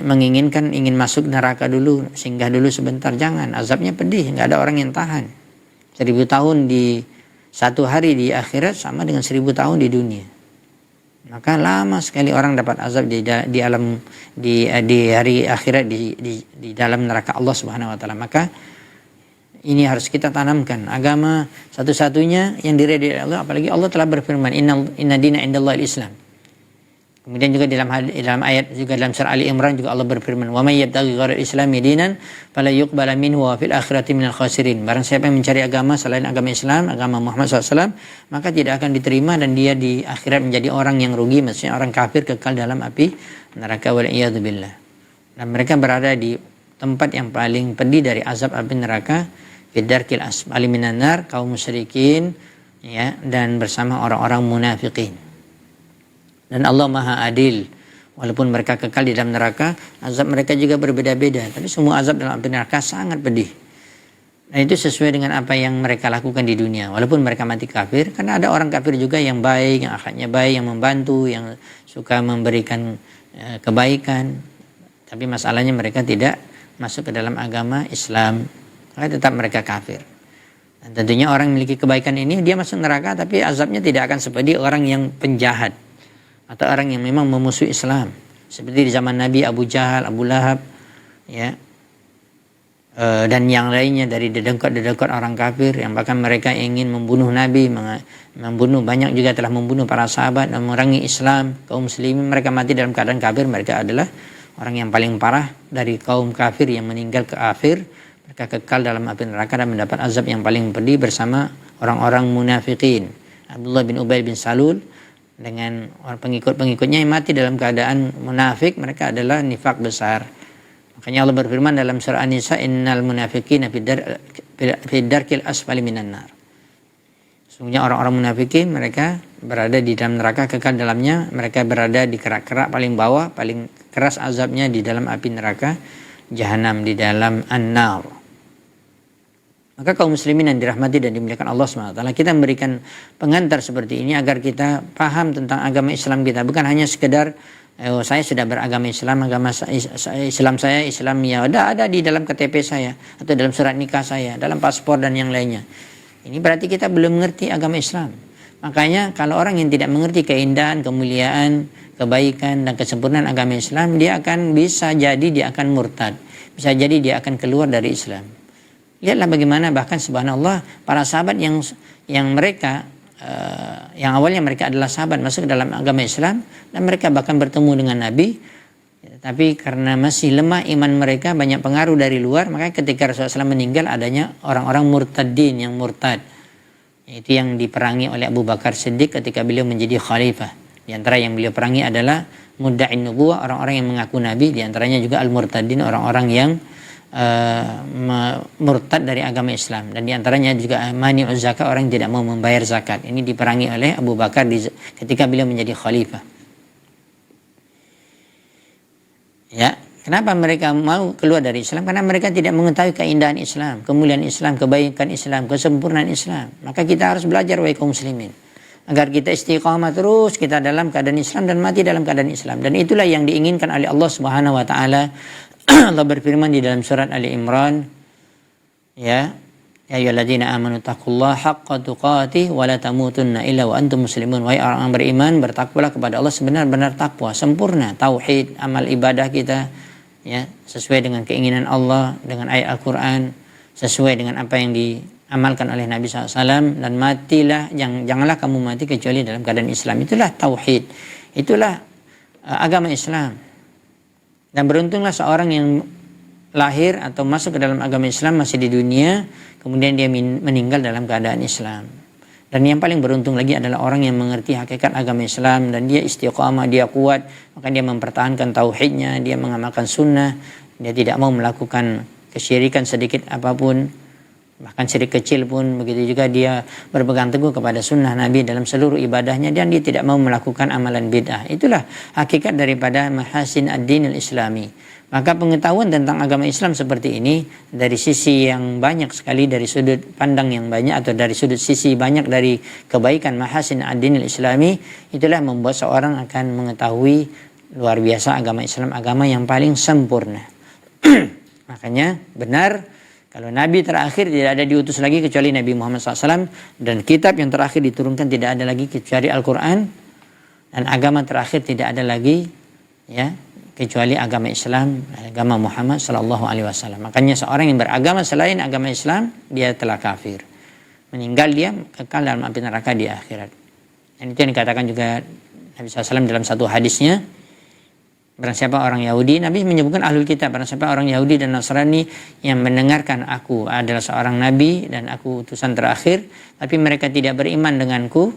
menginginkan ingin masuk neraka dulu, singgah dulu sebentar, jangan. Azabnya pedih, nggak ada orang yang tahan. 1000 tahun di satu hari di akhirat sama dengan 1000 tahun di dunia. Maka lama sekali orang dapat azab di hari akhirat di dalam neraka Allah Subhanahu wa taala. Maka Ini harus kita tanamkan. Agama satu-satunya yang diridhai Allah, apalagi Allah telah berfirman, Inna dina indallahil Islam. Kemudian juga dalam ayat juga dalam surah Ali Imran juga Allah berfirman, "Wa may yabtaghi ghairal islami dinan fala yuqbala minhu wa fil akhirati minal khasirin." Barang siapa yang mencari agama selain agama Islam, agama Muhammad SAW, maka tidak akan diterima dan dia di akhirat menjadi orang yang rugi, maksudnya orang kafir kekal dalam api neraka, wal iyadu billah. Dan mereka berada di tempat yang paling pedih dari azab api neraka, fidarkil asfali minan nar, kaum musyrikin, ya, dan bersama orang-orang munafikin. Dan Allah Maha Adil. Walaupun mereka kekal di dalam neraka, azab mereka juga berbeda-beda. Tapi semua azab dalam api neraka sangat pedih. Dan itu sesuai dengan apa yang mereka lakukan di dunia. Walaupun mereka mati kafir, karena ada orang kafir juga yang baik, yang akhlaknya baik, yang membantu, yang suka memberikan kebaikan. Tapi masalahnya mereka tidak masuk ke dalam agama Islam. Maka tetap mereka kafir. Dan tentunya orang yang memiliki kebaikan ini, dia masuk neraka, tapi azabnya tidak akan seperti orang yang penjahat. Atau orang yang memang memusuhi Islam, seperti di zaman Nabi Abu Jahal, Abu Lahab, ya, dan yang lainnya dari dedengkot orang kafir yang bahkan mereka ingin membunuh Nabi, membunuh, banyak juga telah membunuh para sahabat dan memerangi Islam, kaum muslimin. Mereka mati dalam keadaan kafir. Mereka adalah orang yang paling parah dari kaum kafir yang meninggal kafir. Mereka kekal dalam api neraka dan mendapat azab yang paling pedih bersama orang-orang munafikin. Abdullah bin Ubay bin Salul dengan pengikut-pengikutnya yang mati dalam keadaan munafik, mereka adalah nifak besar. Makanya Allah berfirman dalam surah An-Nisa, innal munafiqina fi darkil asfali minan nar. Sesungguhnya orang-orang munafikin mereka berada di dalam neraka, kekal dalamnya. Mereka berada di kerak-kerak paling bawah, paling keras azabnya di dalam api neraka jahanam, di dalam an-nar. Maka kaum muslimin yang dirahmati dan dimuliakan Allah SWT, kita memberikan pengantar seperti ini agar kita paham tentang agama Islam kita. Bukan hanya sekedar saya sudah beragama Islam, Islam saya Islam ya ada di dalam KTP saya, atau dalam surat nikah saya, dalam paspor dan yang lainnya. Ini berarti kita belum mengerti agama Islam. Makanya kalau orang yang tidak mengerti keindahan, kemuliaan, kebaikan dan kesempurnaan agama Islam, dia akan bisa jadi dia akan murtad. Bisa jadi dia akan keluar dari Islam. Lihatlah bagaimana bahkan subhanallah para sahabat yang mereka yang awalnya mereka adalah sahabat masuk ke dalam agama Islam dan mereka bahkan bertemu dengan Nabi, tapi karena masih lemah iman mereka, banyak pengaruh dari luar, maka ketika Rasulullah SAW meninggal adanya orang-orang murtadin yang murtad. Itu yang diperangi oleh Abu Bakar Siddiq ketika beliau menjadi khalifah. Di antara yang beliau perangi adalah mudda'in nubuwah, orang-orang yang mengaku nabi, di antaranya juga al-murtadin, orang-orang yang murtad dari agama Islam, dan diantaranya juga mani'uz zakat, orang yang tidak mau membayar zakat. Ini diperangi oleh Abu Bakar ketika beliau menjadi khalifah. Ya, kenapa mereka mau keluar dari Islam? Karena mereka tidak mengetahui keindahan Islam, kemuliaan Islam, kebaikan Islam, kesempurnaan Islam. Maka kita harus belajar wahai kaum muslimin, agar kita istiqamah terus kita dalam keadaan Islam dan mati dalam keadaan Islam. Dan itulah yang diinginkan oleh Allah Subhanahu wa taala. Allah berfirman di dalam surat Ali Imran, ya ayyuhalladzina amanu taqullaha haqqa tuqatih wa la tamutunna illa wa antum muslimun. Wahai orang yang beriman, bertakwalah kepada Allah sebenar-benar takwa, sempurna tauhid, amal ibadah kita, ya, sesuai dengan keinginan Allah, dengan ayat Al-Qur'an, sesuai dengan apa yang diamalkan oleh Nabi SAW, dan matilah, janganlah kamu mati kecuali dalam keadaan Islam. Itulah tauhid, itulah agama Islam. Dan beruntunglah seorang yang lahir atau masuk ke dalam agama Islam masih di dunia, kemudian dia meninggal dalam keadaan Islam. Dan yang paling beruntung lagi adalah orang yang mengerti hakikat agama Islam dan dia istiqamah, dia kuat, maka dia mempertahankan tauhidnya, dia mengamalkan sunnah, dia tidak mau melakukan kesyirikan sedikit apapun, bahkan syirik kecil pun. Begitu juga dia berpegang teguh kepada sunnah Nabi dalam seluruh ibadahnya, dan dia tidak mau melakukan amalan bid'ah. Itulah hakikat daripada mahasin ad-dinil islami. Maka pengetahuan tentang agama Islam seperti ini dari sisi yang banyak sekali, dari sudut pandang yang banyak, atau dari sudut sisi banyak dari kebaikan mahasin ad-dinil islami, itulah membuat seorang akan mengetahui luar biasa agama Islam, agama yang paling sempurna. Makanya benar kalau Nabi terakhir tidak ada diutus lagi kecuali Nabi Muhammad SAW, dan kitab yang terakhir diturunkan tidak ada lagi kecuali Al-Quran, dan agama terakhir tidak ada lagi, ya, kecuali agama Islam, agama Muhammad sallallahu alaihi wasallam. Makanya seorang yang beragama selain agama Islam, dia telah kafir. Meninggal dia kekal dalam api neraka di akhirat. Dan itu yang dikatakan juga Nabi SAW dalam satu hadisnya, barang siapa orang Yahudi, Nabi menyebutkan ahlul kitab, barang siapa orang Yahudi dan Nasrani yang mendengarkan aku adalah seorang nabi dan aku utusan terakhir, tapi mereka tidak beriman denganku,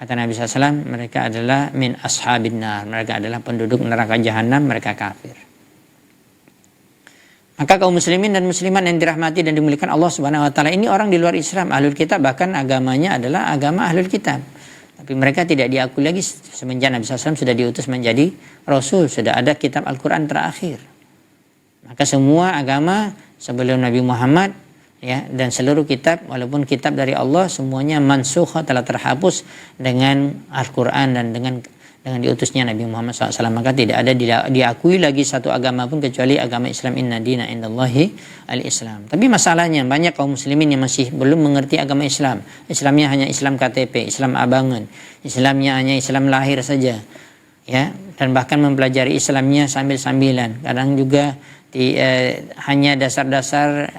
kata Nabi SAW, mereka adalah min ashabin nar, mereka adalah penduduk neraka jahanam, mereka kafir. Maka kaum muslimin dan muslimat yang dirahmati dan dimuliakan Allah Subhanahu wa taala, ini orang di luar Islam, ahlul kitab, bahkan agamanya adalah agama ahlul kitab. Tapi mereka tidak diakui lagi semenjak Nabi SAW sudah diutus menjadi Rasul, sudah ada kitab Al-Quran terakhir. Maka semua agama sebelum Nabi Muhammad, ya, dan seluruh kitab, walaupun kitab dari Allah, semuanya mansukh, telah terhapus dengan Al-Quran dan dengan diutusnya Nabi Muhammad SAW. Maka tidak ada diakui lagi satu agama pun kecuali agama Islam. Inna dina indallahi al-Islam. Tapi masalahnya banyak kaum muslimin yang masih belum mengerti agama Islam. Islamnya hanya Islam KTP, Islam abangan, Islamnya hanya Islam lahir saja, ya, dan bahkan mempelajari Islamnya sambil-sambilan. Kadang juga hanya dasar-dasar,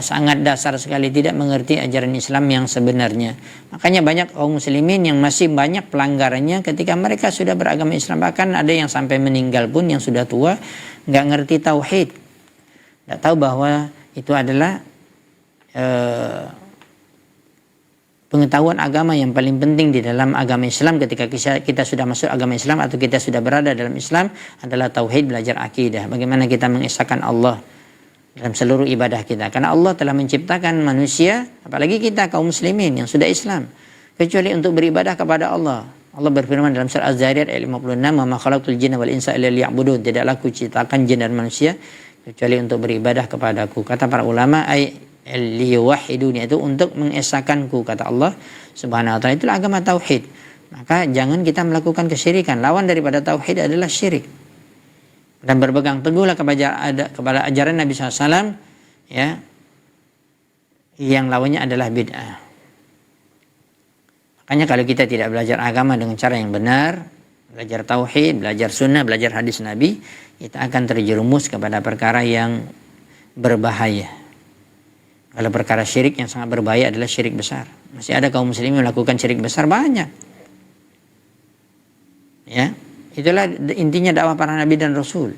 sangat dasar sekali, tidak mengerti ajaran Islam yang sebenarnya. Makanya banyak kaum muslimin yang masih banyak pelanggarannya ketika mereka sudah beragama Islam. Bahkan ada yang sampai meninggal pun, yang sudah tua, nggak ngerti tauhid, nggak tahu bahwa itu adalah pengetahuan agama yang paling penting di dalam agama Islam. Ketika kita sudah masuk agama Islam atau kita sudah berada dalam Islam adalah tauhid, belajar akidah, bagaimana kita mengesahkan Allah dalam seluruh ibadah kita. Karena Allah telah menciptakan manusia, apalagi kita kaum muslimin yang sudah Islam, kecuali untuk beribadah kepada Allah. Allah berfirman dalam surah Az-Zariyat ayat 56, "Wa ma khalaqtul jinna wal insa illa liya'budun." Tidaklah kuciptakan jin dan manusia kecuali untuk beribadah kepadaku. Kata para ulama, liyuwahhidun, yaitu untuk mengesahkanku, kata Allah Subhanahu wa taala. Itulah agama tauhid. Maka jangan kita melakukan kesyirikan. Lawan daripada tauhid adalah syirik. Dan berpegang teguhlah kepada ajaran Nabi SAW, ya, yang lawannya adalah bid'ah. Makanya kalau kita tidak belajar agama dengan cara yang benar, belajar tauhid, belajar sunnah, belajar hadis Nabi, kita akan terjerumus kepada perkara yang berbahaya. Kalau perkara syirik yang sangat berbahaya adalah syirik besar. Masih ada kaum muslimin melakukan syirik besar, banyak. Ya, itulah intinya dakwah para nabi dan rasul.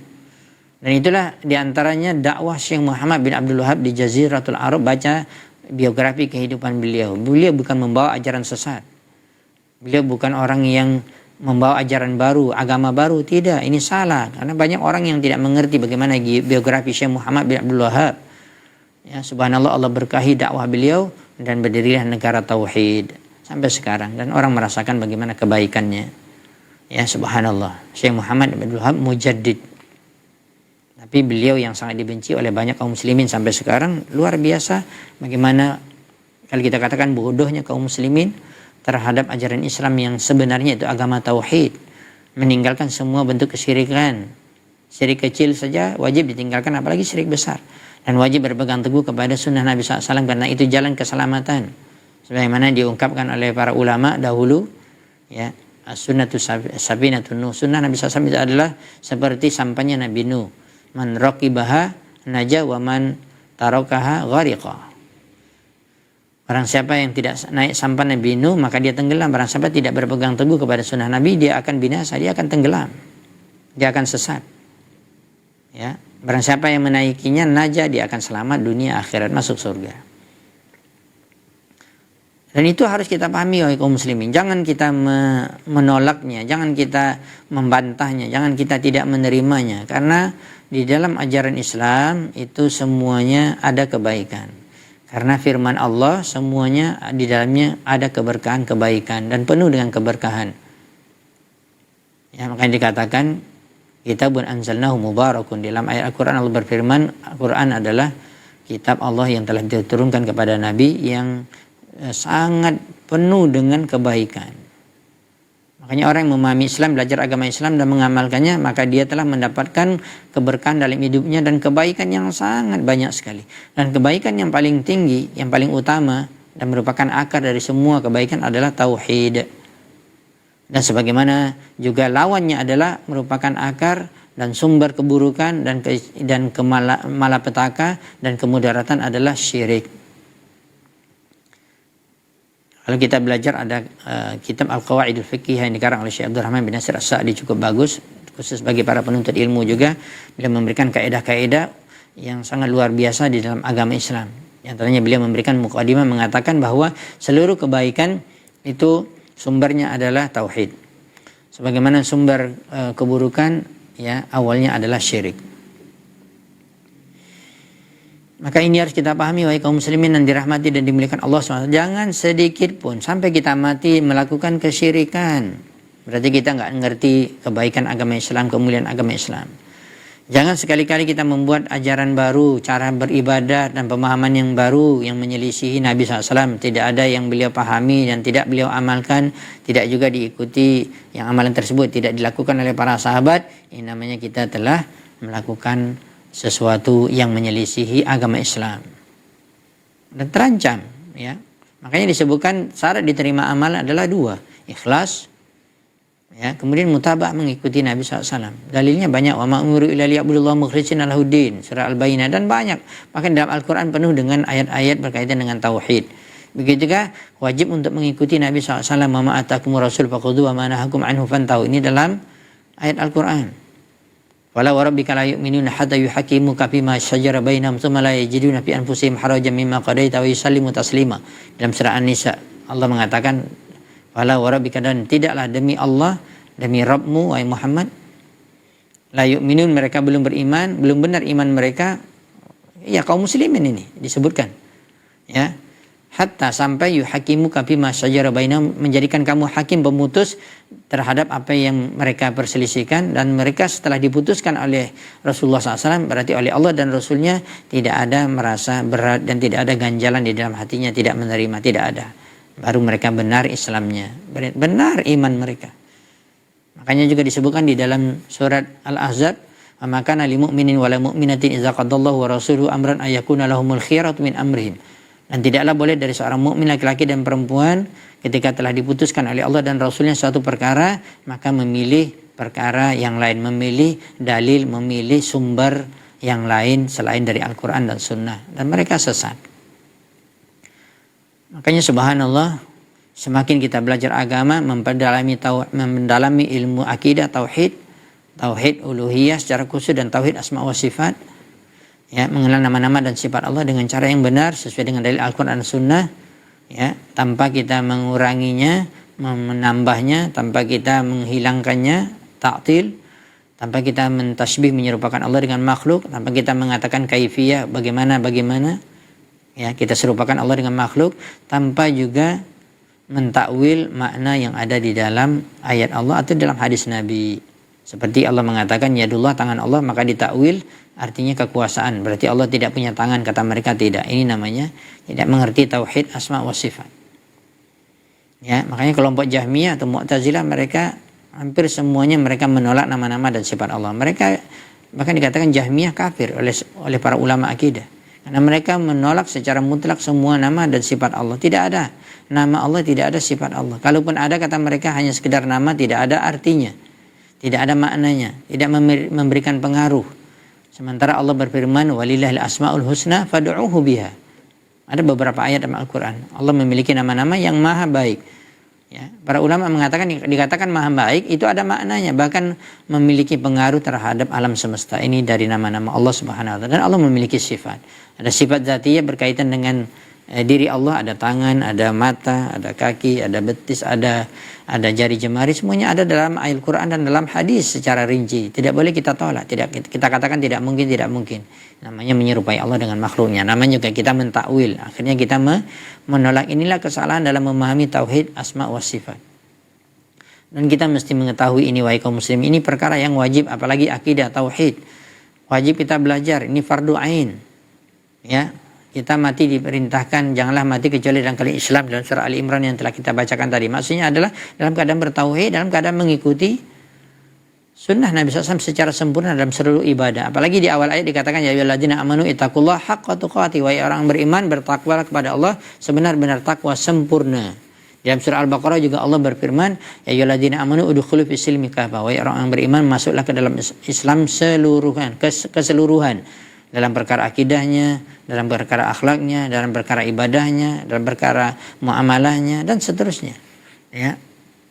Dan itulah diantaranya dakwah Syekh Muhammad bin Abdul Wahab di Jaziratul Arab. Baca biografi kehidupan beliau. Beliau bukan membawa ajaran sesat. Beliau bukan orang yang membawa ajaran baru, agama baru. Tidak, ini salah. Karena banyak orang yang tidak mengerti bagaimana biografi Syekh Muhammad bin Abdul Wahab. Ya, subhanallah, Allah berkahi dakwah beliau dan berdirilah negara tauhid sampai sekarang, dan orang merasakan bagaimana kebaikannya. Ya, subhanallah, Syekh Muhammad bin Abdul Wahab mujaddid. Tapi beliau yang sangat dibenci oleh banyak kaum muslimin sampai sekarang, luar biasa bagaimana kalau kita katakan bodohnya kaum muslimin terhadap ajaran Islam yang sebenarnya itu agama tauhid. Meninggalkan semua bentuk kesyirikan. Syirik kecil saja wajib ditinggalkan, apalagi syirik besar. Dan wajib berpegang teguh kepada sunnah Nabi SAW, karena itu jalan keselamatan. Sebagaimana diungkapkan oleh para ulama dahulu, ya, as-sunnatu sabinatun Nuh. Sunnah Nabi SAW itu adalah seperti sampahnya Nabi Nuh. Man raqibaha naja wa man tarakaha ghariqa. Barang siapa yang tidak naik sampan Nabi Nuh, maka dia tenggelam. Barang siapa tidak berpegang teguh kepada sunnah Nabi, dia akan binasa, dia akan tenggelam, dia akan sesat. Ya, barang siapa yang menaikinya, naja, dia akan selamat dunia akhirat, masuk surga. Dan itu harus kita pahami oleh kaum muslimin. Jangan kita menolaknya, jangan kita membantahnya, jangan kita tidak menerimanya. Karena di dalam ajaran Islam itu semuanya ada kebaikan. Karena firman Allah semuanya di dalamnya ada keberkahan, kebaikan, dan penuh dengan keberkahan. Ya, makanya dikatakan kitabun anzalnahu mubarakun. Dalam ayat Al-Quran Allah berfirman, Al-Quran adalah kitab Allah yang telah diturunkan kepada Nabi yang sangat penuh dengan kebaikan. Makanya orang yang memahami Islam, belajar agama Islam dan mengamalkannya, maka dia telah mendapatkan keberkahan dalam hidupnya dan kebaikan yang sangat banyak sekali. Dan kebaikan yang paling tinggi, yang paling utama dan merupakan akar dari semua kebaikan adalah tauhid. Dan sebagaimana juga lawannya adalah merupakan akar dan sumber keburukan dan malapetaka dan kemudaratan adalah syirik. Kalau kita belajar ada kitab Al-Qawaidul Fiqhiyah yang dikarang oleh Syekh Abdul Rahman bin Nasir As-Sa'di, cukup bagus khusus bagi para penuntut ilmu juga. Beliau memberikan kaidah-kaidah yang sangat luar biasa di dalam agama Islam. Yang antaranya beliau memberikan mukadimah mengatakan bahwa seluruh kebaikan itu sumbernya adalah tauhid. Sebagaimana sumber keburukan ya awalnya adalah syirik. Maka ini harus kita pahami, wahai kaum muslimin yang dirahmati dan dimuliakan Allah SWT. Jangan sedikit pun sampai kita mati melakukan kesyirikan. Berarti kita nggak ngerti kebaikan agama Islam, kemuliaan agama Islam. Jangan sekali-kali kita membuat ajaran baru, cara beribadah dan pemahaman yang baru yang menyelisihi Nabi SAW. Tidak ada yang beliau pahami dan tidak beliau amalkan, tidak juga diikuti yang amalan tersebut tidak dilakukan oleh para sahabat. Ini namanya kita telah melakukan sesuatu yang menyelisihi agama Islam dan terancam ya. Makanya disebutkan syarat diterima amal adalah 2, ikhlas ya, kemudian mutaba'ah mengikuti Nabi SAW. Dalilnya banyak, wa ma umiru illa liya'budullaha mukhlishina lahuddin, surah Al-Bayyinah, dan banyak. Bahkan dalam Al-Quran penuh dengan ayat-ayat berkaitan dengan tauhid. Begitu juga wajib untuk mengikuti Nabi SAW. Wa ma atakumur rasul faqudhu wa ma nahakum anhu fantahu. Ini dalam ayat Al-Quran. Wala wa rabbika la yu'minuna hatta yuhakimuka fima syajara bainahum tsumma la yajiduna fi anfusihim harajan mimma qadaita wa yusallimu taslima. Dalam surah An-Nisa Allah mengatakan wala wa rabbika, dan tidaklah demi Allah, demi Rabbmu wahai Muhammad, la yu'minun, mereka belum beriman, belum benar iman mereka. Ya kaum muslimin ini disebutkan. Ya. Hatta sampai yuhakimuka fima syajara bainahum, menjadikan kamu hakim pemutus terhadap apa yang mereka perselisihkan, dan mereka setelah diputuskan oleh Rasulullah SAW, berarti oleh Allah dan Rasulnya, tidak ada merasa berat dan tidak ada ganjalan di dalam hatinya, tidak menerima, tidak ada. Baru mereka benar Islamnya, benar iman mereka. Makanya juga disebutkan di dalam surat Al-Ahzab, "Wa kana lil mu'minin wa la mu'minatin idza qadallahu wa rasuluhu amran ay yakuna lahumul khiyaratu min amrihim." Dan tidaklah boleh dari seorang mukmin laki-laki dan perempuan ketika telah diputuskan oleh Allah dan Rasulnya suatu perkara, maka memilih perkara yang lain, memilih dalil, memilih sumber yang lain selain dari Al-Quran dan Sunnah, dan mereka sesat. Makanya subhanallah, semakin kita belajar agama, mendalami ilmu akidah, tauhid uluhiyah secara khusus, dan tauhid asma wa sifat, ya, mengenal nama-nama dan sifat Allah dengan cara yang benar sesuai dengan dalil Al-Quran dan Sunnah, ya, tanpa kita menguranginya, menambahnya, tanpa kita menghilangkannya, ta'til, tanpa kita mentasbih menyerupakan Allah dengan makhluk, tanpa kita mengatakan kaifiyah bagaimana, ya, kita serupakan Allah dengan makhluk, tanpa juga mentakwil makna yang ada di dalam ayat Allah atau dalam hadis Nabi. Seperti Allah mengatakan yadullah, tangan Allah, maka ditakwil artinya kekuasaan. Berarti Allah tidak punya tangan, kata mereka tidak. Ini namanya tidak mengerti tauhid asma wa sifat. Ya, makanya kelompok Jahmiyah atau Mu'tazilah, mereka hampir semuanya mereka menolak nama-nama dan sifat Allah. Mereka bahkan dikatakan Jahmiyah kafir oleh para ulama akidah. Karena mereka menolak secara mutlak semua nama dan sifat Allah. Tidak ada nama Allah, tidak ada sifat Allah. Kalaupun ada, kata mereka, hanya sekedar nama, tidak ada artinya, tidak ada maknanya, tidak memberikan pengaruh. Sementara Allah berfirman, walillahil asmaul husna fad'uuhu biha. Ada beberapa ayat dalam Al-Quran. Allah memiliki nama-nama yang maha baik. Ya, para ulama mengatakan, dikatakan maha baik itu ada maknanya, bahkan memiliki pengaruh terhadap alam semesta. Ini dari nama-nama Allah Subhanahu wa taala. Dan Allah memiliki sifat. Ada sifat zatiyah berkaitan dengan diri Allah, ada tangan, ada mata, ada kaki, ada betis, ada jari jemari, semuanya ada dalam Al-Quran dan dalam hadis secara rinci. Tidak boleh kita tolak, tidak kita katakan tidak mungkin. Namanya menyerupai Allah dengan makhluknya. Namanya juga kita mentakwil. Akhirnya kita menolak. Inilah kesalahan dalam memahami tauhid asma wa sifat. Dan kita mesti mengetahui ini, wahai kaum muslim, ini perkara yang wajib, apalagi akidah tauhid. Wajib kita belajar, ini fardu ain. Ya, kita mati diperintahkan janganlah mati kecuali dalam kalimat Islam, dalam surah Ali Imran yang telah kita bacakan tadi. Maksudnya adalah dalam keadaan bertauhid, dalam keadaan mengikuti sunnah Nabi SAW secara sempurna dalam seluruh ibadah. Apalagi di awal ayat dikatakan ya ayyuhalladzina amanu ittaqullaha haqqa tuqatih, wahai orang beriman, bertakwa kepada Allah sebenar-benar takwa sempurna. Dalam surah Al-Baqarah juga Allah berfirman, ya ayyuhalladzina amanu udkhulu fis silmi kafah. Wahai orang yang beriman, masuklah ke dalam Islam keseluruhan. Dalam perkara akidahnya, dalam perkara akhlaknya, dalam perkara ibadahnya, dalam perkara muamalahnya dan seterusnya. Ya.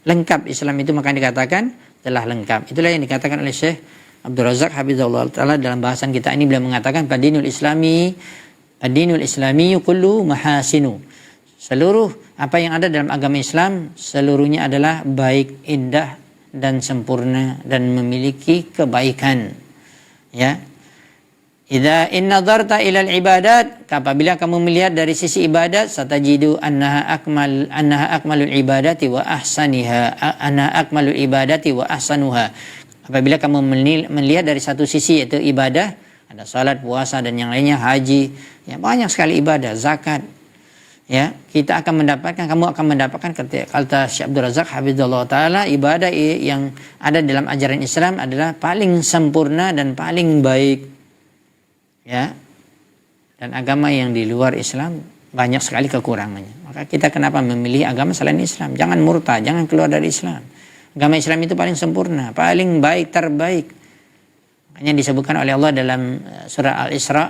Lengkap Islam itu, maka dikatakan telah lengkap. Itulah yang dikatakan oleh Syekh Abdul Razak Hafizahullah Ta'ala dalam bahasan kita ini. Beliau mengatakan ad-dinul islami kullu mahasinu. Seluruh apa yang ada dalam agama Islam seluruhnya adalah baik, indah dan sempurna dan memiliki kebaikan. Ya. Idza in nadarta ila al-ibadat, apabila kamu melihat dari sisi ibadat, satajidu annaha akmalul ibadati wa ahsanuha. Apabila kamu melihat dari satu sisi, yaitu ibadah, ada salat, puasa dan yang lainnya, haji, ya banyak sekali ibadah, zakat. Ya, kamu akan mendapatkan, kata Syekh Abdul Razak Hafizahullah Ta'ala, ibadah yang ada dalam ajaran Islam adalah paling sempurna dan paling baik. Ya. Dan agama yang di luar Islam banyak sekali kekurangannya. Maka kita kenapa memilih agama selain Islam? Jangan murtad, jangan keluar dari Islam. Agama Islam itu paling sempurna, paling baik, terbaik. Makanya disebutkan oleh Allah dalam surah Al-Isra,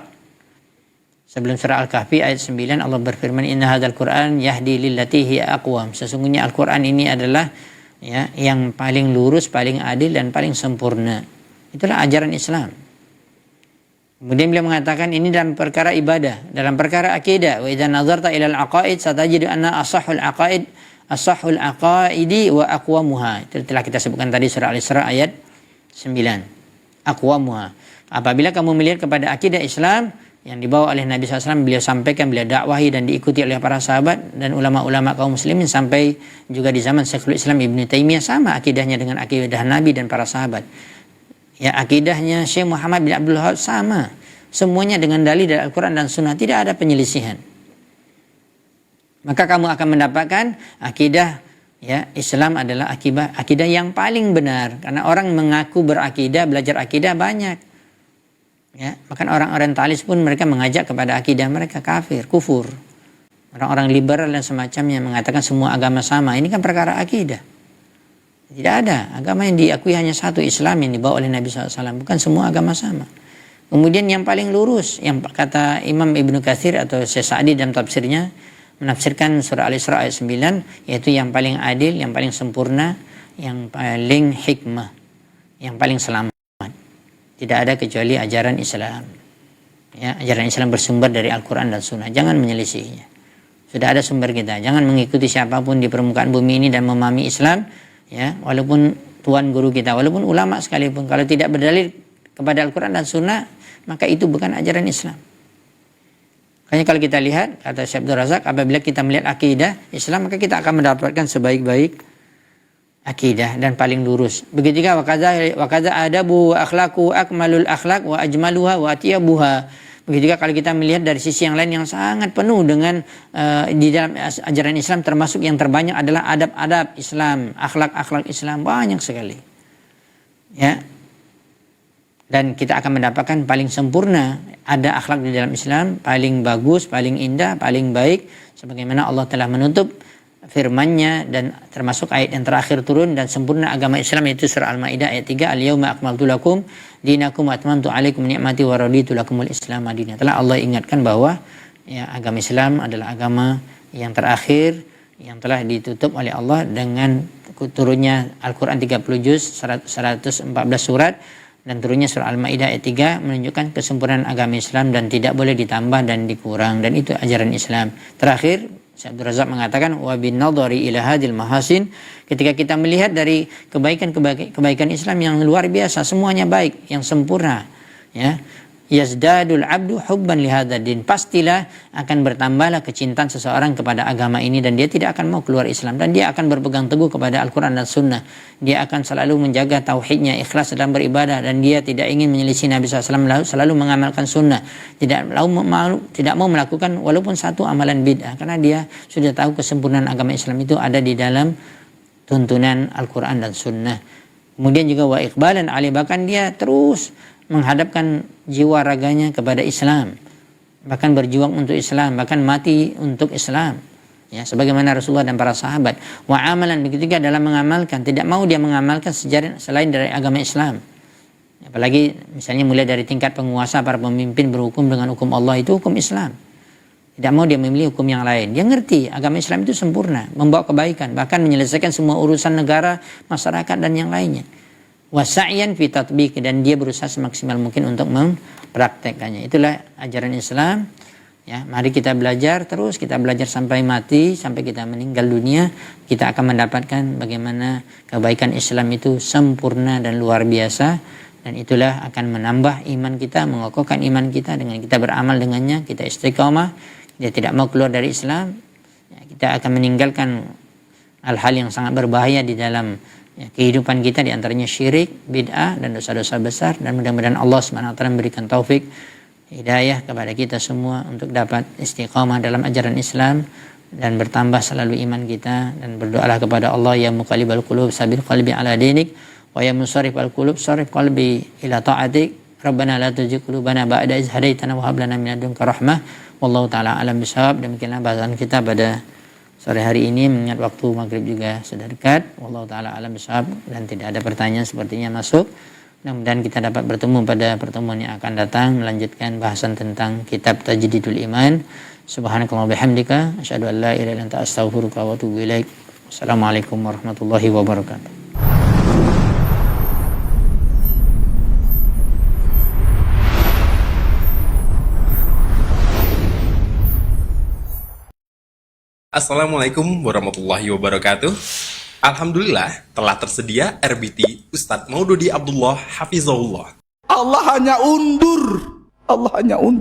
sebelum surah Al-Kahfi ayat 9, Allah berfirman, inna hadzal Qur'an yahdi lillati hiya aqwam. Sesungguhnya Al-Qur'an ini adalah ya yang paling lurus, paling adil dan paling sempurna. Itulah ajaran Islam. Kemudian beliau mengatakan ini dalam perkara ibadah, dalam perkara akidah. Wa idza nazarta ilal aqaid satajidu anna asahhul aqaidi wa aqwamuha. Itu telah kita sebutkan tadi surah Al-Isra ayat 9. Aqwamuha. Apabila kamu melihat kepada akidah Islam yang dibawa oleh Nabi SAW, beliau sampaikan, beliau dakwahi dan diikuti oleh para sahabat dan ulama-ulama kaum muslimin sampai juga di zaman Syekhul Islam Ibnu Taimiyah, sama akidahnya dengan akidah Nabi dan para sahabat. Ya, akidahnya Syekh Muhammad bin Abdul Wahhab sama. Semuanya dengan dalil dari Al-Quran dan Sunnah, tidak ada penyelisihan. Maka kamu akan mendapatkan akidah ya Islam adalah akidah yang paling benar. Karena orang mengaku berakidah, belajar akidah banyak. Ya, bahkan orang orientalis pun mereka mengajak kepada akidah mereka kafir, kufur. Orang-orang liberal dan semacamnya mengatakan semua agama sama. Ini kan perkara akidah. Tidak ada agama yang diakui, hanya satu, Islam yang dibawa oleh Nabi SAW. Bukan semua agama sama. Kemudian yang paling lurus, yang kata Imam Ibnu Katsir atau Syekh Sa'di dalam tafsirnya, menafsirkan surah Al-Isra ayat 9, yaitu yang paling adil, yang paling sempurna, yang paling hikmah, yang paling selamat. Tidak ada kecuali ajaran Islam. Ya, ajaran Islam bersumber dari Al-Quran dan Sunnah. Jangan menyelisihinya. Sudah ada sumber kita. Jangan mengikuti siapapun di permukaan bumi ini dan memahami Islam. Ya, walaupun tuan guru kita, walaupun ulama sekalipun, kalau tidak berdalil kepada Al-Quran dan Sunnah, maka itu bukan ajaran Islam. Makanya kalau kita lihat, kata Syekh Abdul Razak, apabila kita melihat akidah Islam, maka kita akan mendapatkan sebaik-baik akidah dan paling lurus. Begitu juga wakaza adabu wa akhlaqu akmalul akhlaq wa ajmaluha wa atyabuha. Begitu juga kalau kita melihat dari sisi yang lain yang sangat penuh dengan di dalam ajaran Islam, termasuk yang terbanyak adalah adab-adab Islam, akhlak-akhlak Islam, banyak sekali. Ya. Dan kita akan mendapatkan paling sempurna ada akhlak di dalam Islam, paling bagus, paling indah, paling baik, sebagaimana Allah telah menutup firman-Nya dan termasuk ayat yang terakhir turun dan sempurna agama Islam, yaitu surah Al-Maidah ayat 3, al-yauma akmaltu lakum dinakum wa atmamtu alaikum ni'mati wa raditu lakumul Islam madina. Telah Allah ingatkan bahwa ya, agama Islam adalah agama yang terakhir yang telah ditutup oleh Allah dengan turunnya Al-Quran 30 juz, 114 surat, dan turunnya surah Al-Maidah ayat 3 menunjukkan kesempurnaan agama Islam dan tidak boleh ditambah dan dikurang, dan itu ajaran Islam. Terakhir, Syekh Abdul Razak mengatakan wa bin nadhari ila hadil mahasin, ketika kita melihat dari kebaikan Islam yang luar biasa, semuanya baik, yang sempurna, ya, yazdadul abdu hubban li hadzal din, pastilah akan bertambahlah kecintaan seseorang kepada agama ini dan dia tidak akan mau keluar Islam, dan dia akan berpegang teguh kepada Al-Quran dan Sunnah. Dia akan selalu menjaga tauhidnya, ikhlas dalam beribadah, dan dia tidak ingin menyelisih Nabi SAW, selalu mengamalkan sunnah, tidak mau melakukan walaupun satu amalan bid'ah, karena dia sudah tahu kesempurnaan agama Islam itu ada di dalam tuntunan Al-Quran dan Sunnah. Kemudian juga wa iqbalan alaihi, bahkan dia terus menghadapkan jiwa raganya kepada Islam, bahkan berjuang untuk Islam, bahkan mati untuk Islam, ya sebagaimana Rasulullah dan para sahabat. Wa amalan, begitu juga dalam mengamalkan, tidak mau dia mengamalkan selain dari agama Islam. Apalagi misalnya mulai dari tingkat penguasa, para pemimpin berhukum dengan hukum Allah, itu hukum Islam. Tidak mau dia memilih hukum yang lain. Dia ngerti agama Islam itu sempurna, membawa kebaikan, bahkan menyelesaikan semua urusan negara, masyarakat dan yang lainnya. Wasa'yan fi tatbiq, dan dia berusaha semaksimal mungkin untuk mempraktekkannya. Itulah ajaran Islam. Ya, mari kita belajar terus, kita belajar sampai mati, sampai kita meninggal dunia, kita akan mendapatkan bagaimana kebaikan Islam itu sempurna dan luar biasa, dan itulah akan menambah iman kita, mengokohkan iman kita dengan kita beramal dengannya, kita istiqamah, dia tidak mau keluar dari Islam, ya, kita akan meninggalkan hal-hal yang sangat berbahaya di dalam kehidupan kita, di antaranya syirik, bid'ah dan dosa-dosa besar, dan mudah-mudahan Allah SWT memberikan taufik hidayah kepada kita semua untuk dapat istiqamah dalam ajaran Islam dan bertambah selalu iman kita, dan berdoalah kepada Allah, ya muqallibal qulub sabir qalbi ala dinik, wa ya musarrifal qulub sarrif qalbi ila ta'atik, rabbana la tuzigh qulubana ba'da idh hadaitana wa hab lana min ladunka rahmah, wallahu taala alam bisawab. Demikianlah bahasan kita pada sore hari ini, mengingat waktu maghrib juga sudah dekat. Wallahu taala alam bisawab, dan tidak ada pertanyaan sepertinya masuk. Mudah-mudahan kita dapat bertemu pada pertemuan yang akan datang, melanjutkan bahasan tentang kitab Tajdidul Iman. Subhanakallah bihamdika asyhadu an la ilaha illa anta astaghfiruka wa atubu ilaik. Wassalamualaikum warahmatullahi wabarakatuh. Assalamualaikum warahmatullahi wabarakatuh. Alhamdulillah telah tersedia RBT Ustadz Maududi Abdullah Hafizahullah. Allah hanya undur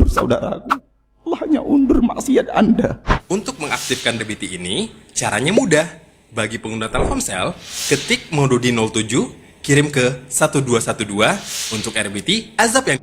saudaraku. Allah hanya undur maksiat Anda. Untuk mengaktifkan RBT ini, caranya mudah. Bagi pengguna Telkomsel, ketik Maududi 07, kirim ke 1212 untuk RBT azab yang